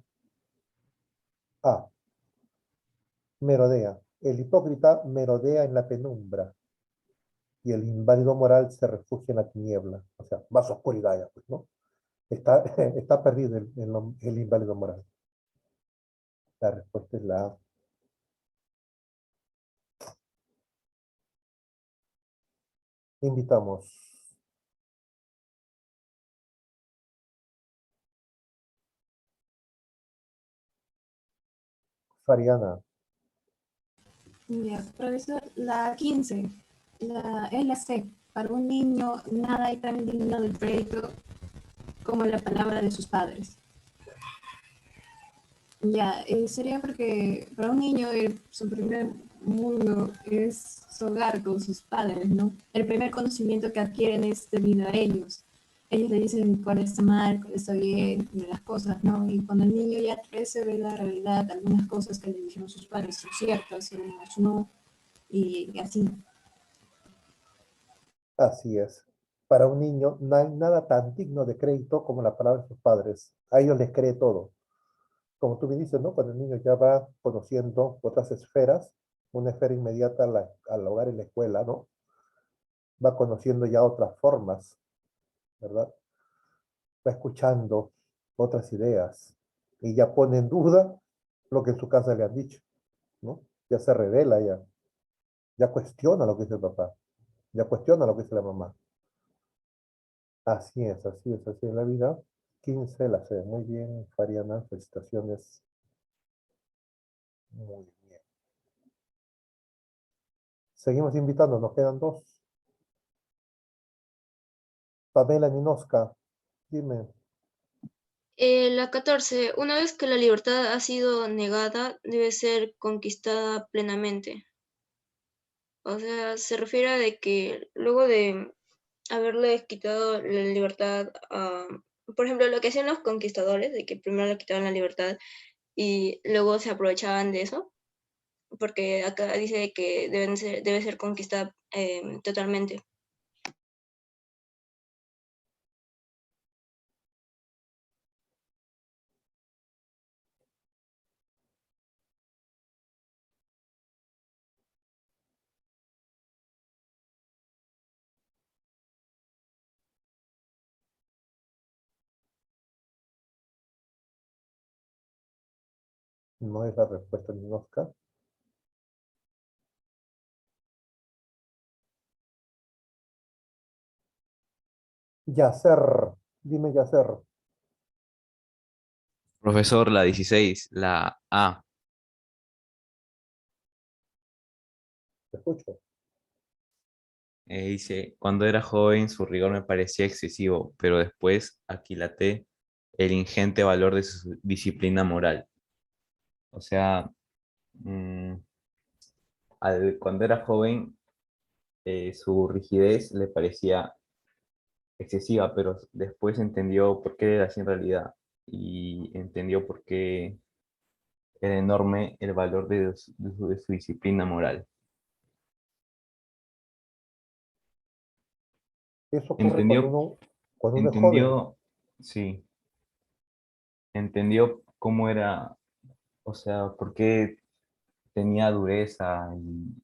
A. Merodea. El hipócrita merodea en la penumbra y el inválido moral se refugia en la tiniebla. O sea, va a su oscuridad ya, pues, ¿no? Está perdido el inválido moral. La respuesta es la A. Invitamos. Fariana. ya, profesor, la 15, es la C. Para un niño nada hay tan digno del proyecto como la palabra de sus padres. Ya, sería porque para un niño su primer mundo es su hogar con sus padres, ¿no? El primer conocimiento que adquieren es debido a ellos. Ellos le dicen cuál está mal, cuál está bien, de las cosas, ¿no? Y cuando el niño ya crece, ve la realidad, algunas cosas que le dijeron sus padres son ciertas, y algunas no, y así. Así es. Para un niño no hay nada tan digno de crédito como la palabra de sus padres. A ellos les cree todo. Como tú me dices, ¿no? Cuando el niño ya va conociendo otras esferas, una esfera inmediata al hogar y la escuela, ¿no? Va conociendo ya otras formas, ¿verdad? Va escuchando otras ideas y ya pone en duda lo que en su casa le han dicho, ¿no? Ya se revela, ya cuestiona lo que dice el papá, ya cuestiona lo que dice la mamá. Así es, así es, así es la vida. 15 la C. Muy bien, Fariana, felicitaciones. Muy bien. Seguimos invitando, nos quedan dos. Pamela Ninoska, dime. La 14. Una vez que la libertad ha sido negada, debe ser conquistada plenamente. O sea, se refiere a de que luego de haberle quitado la libertad a, por ejemplo, lo que hacían los conquistadores, de que primero le quitaban la libertad y luego se aprovechaban de eso, porque acá dice que debe ser conquistada totalmente. No es la respuesta Ninoska. Yacer, dime Yacer. Profesor, la 16, la A. Te escucho. Dice, cuando era joven su rigor me parecía excesivo, pero después aquilaté el ingente valor de su disciplina moral. O sea, mm, cuando era joven su rigidez le parecía excesiva, pero después entendió por qué era así en realidad y entendió por qué era enorme el valor de su disciplina moral. Eso ocurre Entendió, cuando uno es joven. entendió, sí, entendió cómo era, o sea, por qué tenía dureza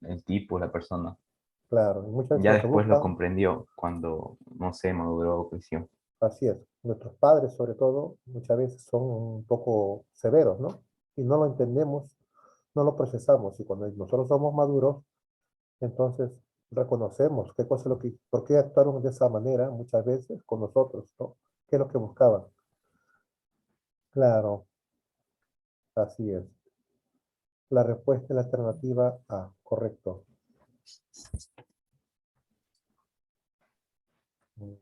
el tipo, la persona. Claro, y muchas veces Ya lo que después lo buscan, comprendió cuando, no sé, maduró o creció. así es. Nuestros padres, sobre todo, muchas veces son un poco severos, ¿no? Y no lo entendemos, no lo procesamos. Y cuando nosotros somos maduros, entonces reconocemos qué cosa es lo que, por qué actuaron de esa manera muchas veces con nosotros, ¿no? ¿Qué es lo que buscaban? Claro, así es. La respuesta es la alternativa A, correcto. Mm.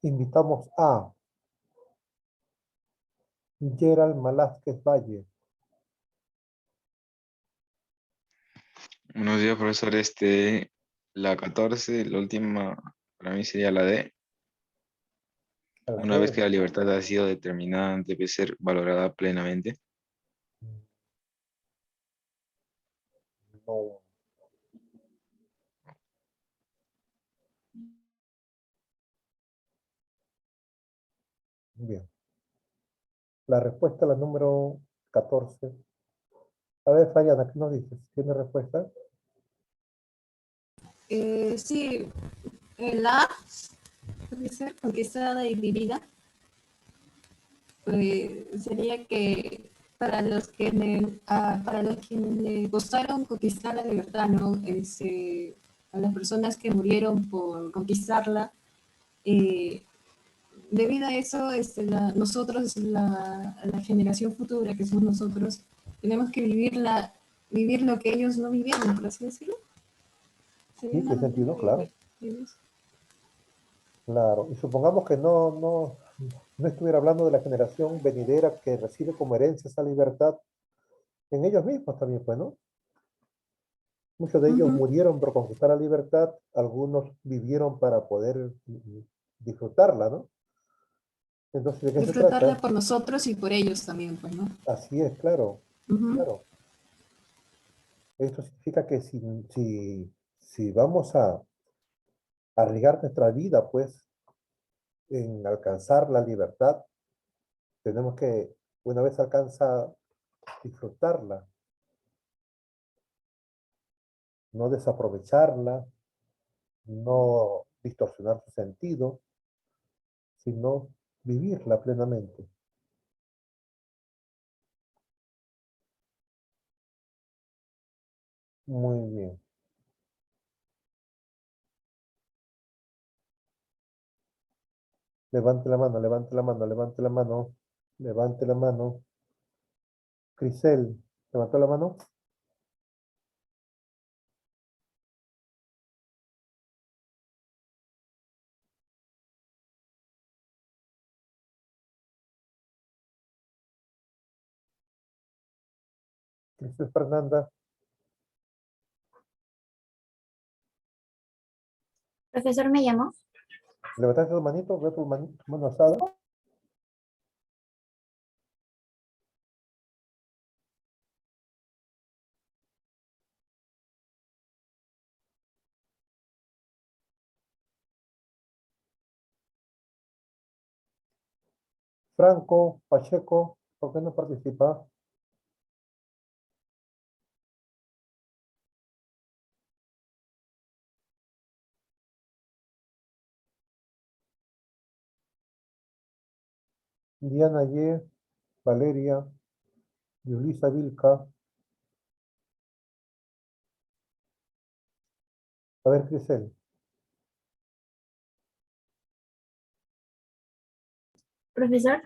Invitamos a Gerald Malásquez Valle. Buenos días, profesor. La 14, la última, para mí sería la D. A la Una vez D. que la libertad ha sido determinada, debe ser valorada plenamente. No. Bien. La respuesta, la número 14. A ver, Fayana, ¿qué nos dices? ¿Tiene respuesta? Sí, el A puede ser conquistada y vivida, pues sería que para los que le costaron conquistar la libertad, ¿no? A las personas que murieron por conquistarla, eh, debido a eso, nosotros, la generación futura, que somos nosotros, tenemos que vivir lo que ellos no vivieron, por así decirlo. Sí, Sería tiene una sentido, claro. manera Claro. Y supongamos que no estuviera hablando de la generación venidera que recibe como herencia esa libertad en ellos mismos también, pues, ¿no? Muchos de ellos Ujú. murieron por conquistar la libertad, algunos vivieron para poder disfrutarla, ¿no? Entonces, ¿de qué se disfrutarla trata? por nosotros y por ellos también, pues, ¿no? Así es, claro, Ujú. claro. Esto significa que si vamos a arriesgar nuestra vida, pues, en alcanzar la libertad, tenemos que, una vez alcanza, disfrutarla, no desaprovecharla, no distorsionar su sentido, sino vivirla plenamente. Muy bien. Levante la mano, levante la mano, levante la mano, levante la mano. Crisel, ¿levantó la mano? Crisel Fernanda, Profesor, ¿me llamó? ¿levantaste tu manito? ¿Veo tu mano alzada? Franco, Pacheco, ¿por qué no participa? Diana Ye, Valeria, Yulisa Vilca. A ver, Crisel, Profesor,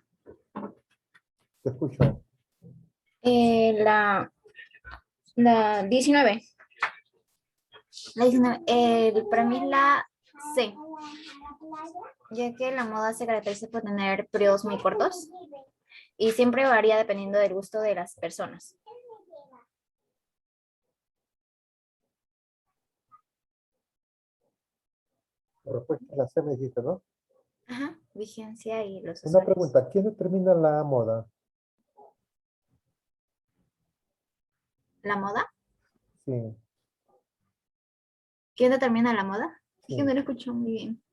te escucho. la 19. La 19, para mí es la C, ya que la moda se caracteriza por tener periodos muy cortos y siempre varía dependiendo del gusto de las personas. La respuesta es la C, me dijiste, ¿no? Ajá, vigencia y los Una usuarios. pregunta, ¿quién determina la moda? ¿La moda? Sí, ¿Quién determina la moda? Es que no sí. lo escucho muy bien.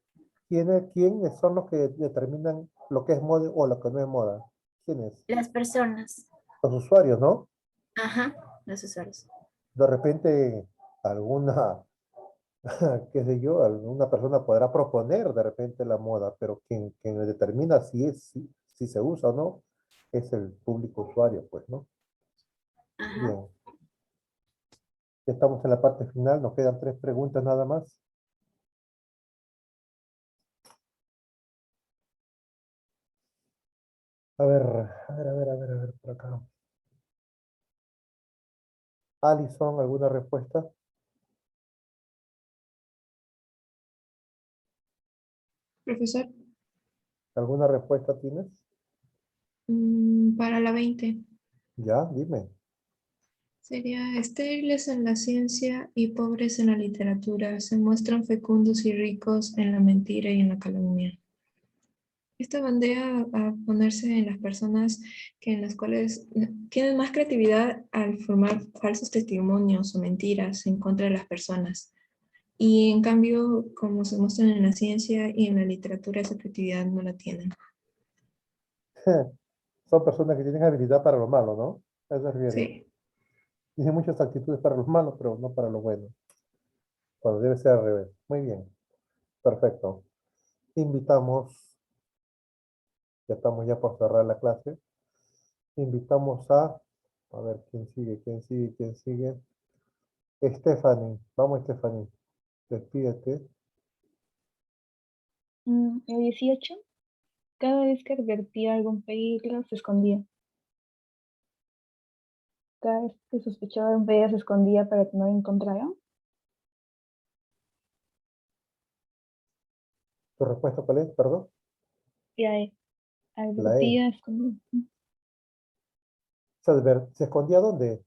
¿Quiénes son los que determinan lo que es moda o lo que no es moda? ¿Quiénes? Las personas. Los usuarios, ¿no? Ajá, los usuarios. De repente alguna, qué sé yo, alguna persona podrá proponer de repente la moda, pero quien determina si se usa o no es el público usuario, pues, ¿no? Ajá. Bien, ya estamos en la parte final, nos quedan 3 preguntas nada más. A ver, a ver, por acá. Alison, ¿alguna respuesta? Profesor, ¿Alguna respuesta tienes? para la 20 Ya, dime. sería estériles en la ciencia y pobres en la literatura, se muestran fecundos y ricos en la mentira y en la calumnia. Esta bandea a ponerse en las personas que en las cuales tienen más creatividad al formar falsos testimonios o mentiras en contra de las personas. Y en cambio, como se muestran en la ciencia y en la literatura, esa creatividad no la tienen. Son personas que tienen habilidad para lo malo, ¿no? A eso se refiere. Sí. Tienen muchas actitudes para los malos, pero no para lo bueno. Cuando debe ser al revés. Muy bien. Perfecto. invitamos, ya estamos ya por cerrar la clase, invitamos a ver quién sigue, quién sigue, quién sigue. Stephanie, vamos Stephanie, despídete. El 18, cada vez que advertía algún peligro, se escondía. Cada vez que sospechaba de un peligro, se escondía para que no lo encontraran. ¿Tu respuesta cuál es? Perdón. Y ahí, La E. advertía, escondía. ¿Se escondía dónde?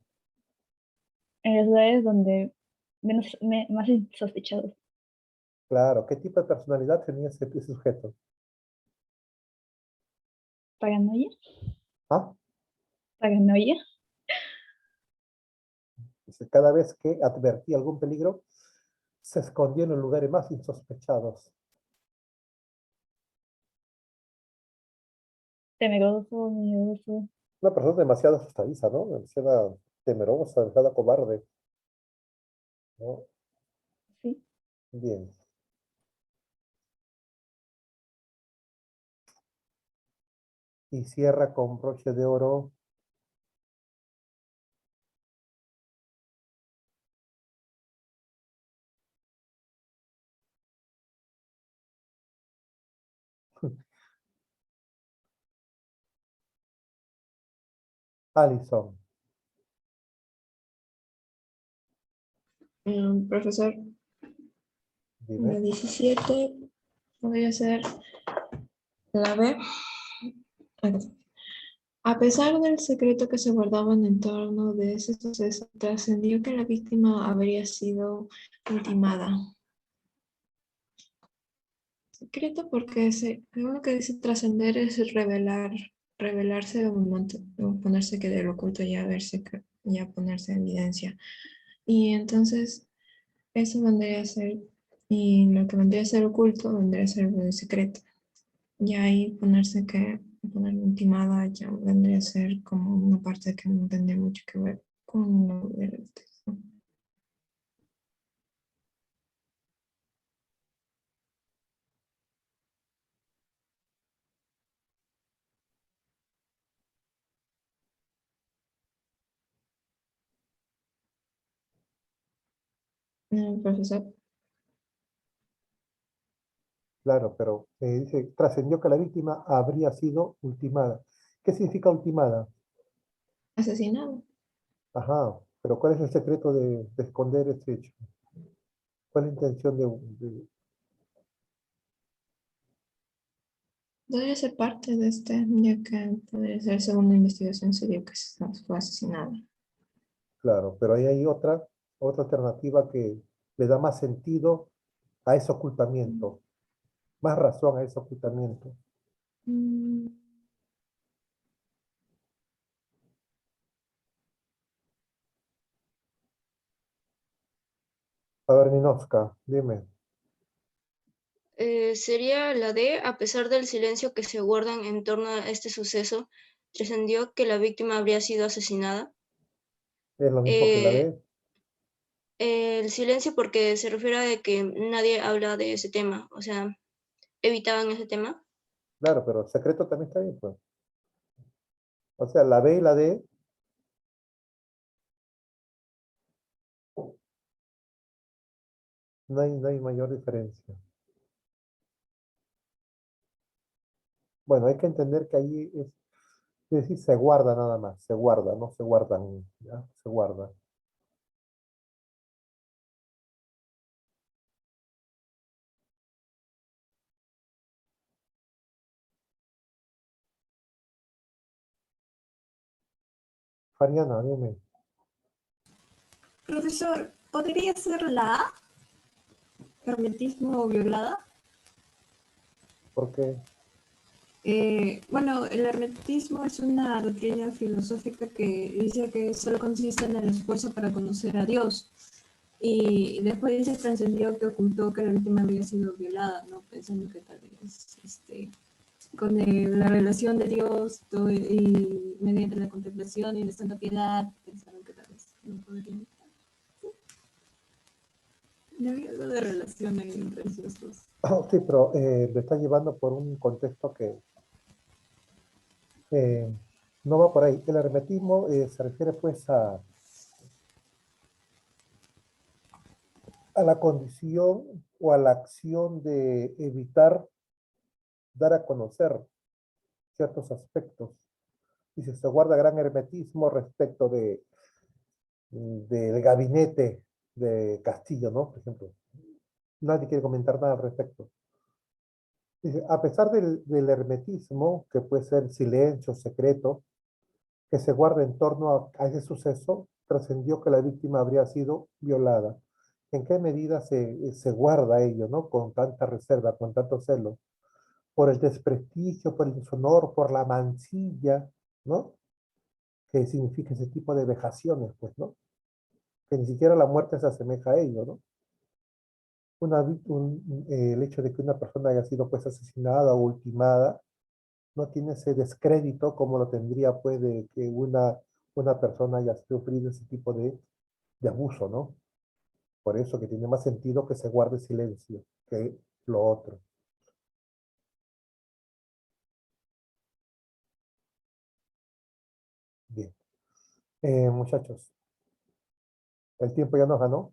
En los lugares donde más sospechados. Claro, ¿qué tipo de personalidad tenía ese sujeto? Paranoia. ¿Ah? Paranoia. Dice, cada vez que advertía algún peligro, se escondía en los lugares más insospechados. Temeroso, miedoso. Una persona demasiado asustadiza, ¿no? Demasiado temerosa, demasiado cobarde, ¿no? Sí. Bien. Y cierra con broche de oro. Alison. Profesor, Dime. la 17 podría ser la B. A pesar del secreto que se guardaba en torno de ese suceso, trascendió que la víctima habría sido ultimada. Secreto porque según lo que dice trascender es revelarse o ponerse que del oculto ya verse, ya ponerse en evidencia. Y entonces eso vendría a ser, y lo que vendría a ser oculto vendría a ser el secreto. Y ahí poner intimada ya vendría a ser como una parte que no tendría mucho que ver con lo del texto. Profesor, Claro, pero dice, trascendió que la víctima habría sido ultimada. ¿Qué significa ultimada? asesinado. Ajá, pero ¿cuál es el secreto de esconder este hecho? ¿Cuál es la intención Podría ser parte de ya que podría ser según la investigación se dio que fue asesinado. Claro, pero ahí hay otra alternativa que le da más sentido a ese ocultamiento, más razón a ese ocultamiento. Mm, A ver, Ninoska, dime. Sería la D, a pesar del silencio que se guardan en torno a este suceso, trascendió que la víctima habría sido asesinada. ¿Es lo mismo que la Eh, D? el silencio porque se refiere a de que nadie habla de ese tema, o sea, evitaban ese tema. Claro, pero el secreto también está bien, pues. O sea, la B y la D, no hay mayor diferencia. Bueno, hay que entender que ahí es decir, se guarda nada más, se guarda, no se guardan, ¿ya? Se guarda. Fariana, dime, Profesor, ¿podría ser la A? ¿Hermetismo violada? ¿por qué? Bueno, el hermetismo es una doctrina filosófica que dice que solo consiste en el esfuerzo para conocer a Dios. Y después se trascendió que ocultó que la víctima había sido violada, ¿no? Pensando que tal vez con la relación de Dios y mediante la contemplación y la santa piedad, pensaron que tal vez no podrían estar. No había algo de relación ahí entre esos dos. Sí, pero lo está llevando por un contexto que no va por ahí. El hermetismo se refiere pues a la condición o a la acción de evitar dar a conocer ciertos aspectos. Y se guarda gran hermetismo respecto del gabinete de Castillo, ¿no? Por ejemplo. Nadie quiere comentar nada al respecto. Dice, a pesar del hermetismo, que puede ser silencio, secreto, que se guarda en torno a ese suceso, trascendió que la víctima habría sido violada. ¿En qué medida se guarda ello, ¿no? Con tanta reserva, con tanto celo? Por el desprestigio, por el deshonor, por la mancilla, ¿no? Que significa ese tipo de vejaciones, pues, ¿no? Que ni siquiera la muerte se asemeja a ello, ¿no? El hecho de que una persona haya sido pues asesinada o ultimada no tiene ese descrédito como lo tendría pues de que una persona haya sufrido ese tipo de abuso, ¿no? Por eso que tiene más sentido que se guarde silencio que lo otro. Bien. Muchachos, el tiempo ya nos ganó.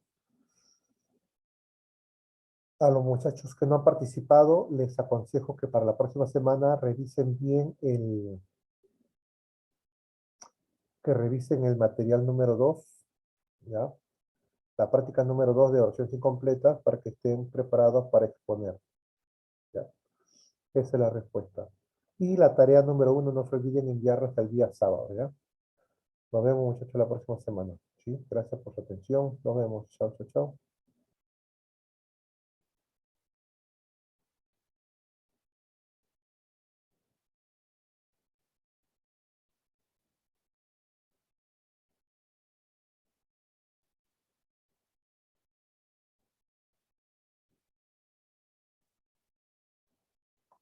A los muchachos que no han participado, les aconsejo que para la próxima semana revisen bien que revisen el material número 2, ¿ya? La práctica número 2 de oraciones incompletas para que estén preparados para exponer, ¿ya? Esa es la respuesta. Y la tarea número 1, no se olviden enviarla hasta el día sábado, ¿ya? Nos vemos, muchachos, la próxima semana, ¿sí? Gracias por su atención. Nos vemos. Chao, chao, chao.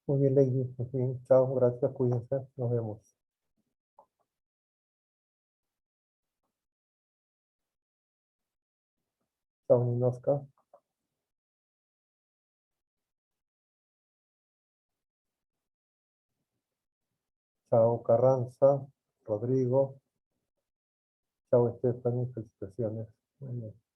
Muy bien, lady. Muy bien. Chao, gracias, cuídense. Nos vemos. Chao, Ninoska. Chao, Carranza. Rodrigo. Chao, Stephanie. Felicitaciones. Muy bien.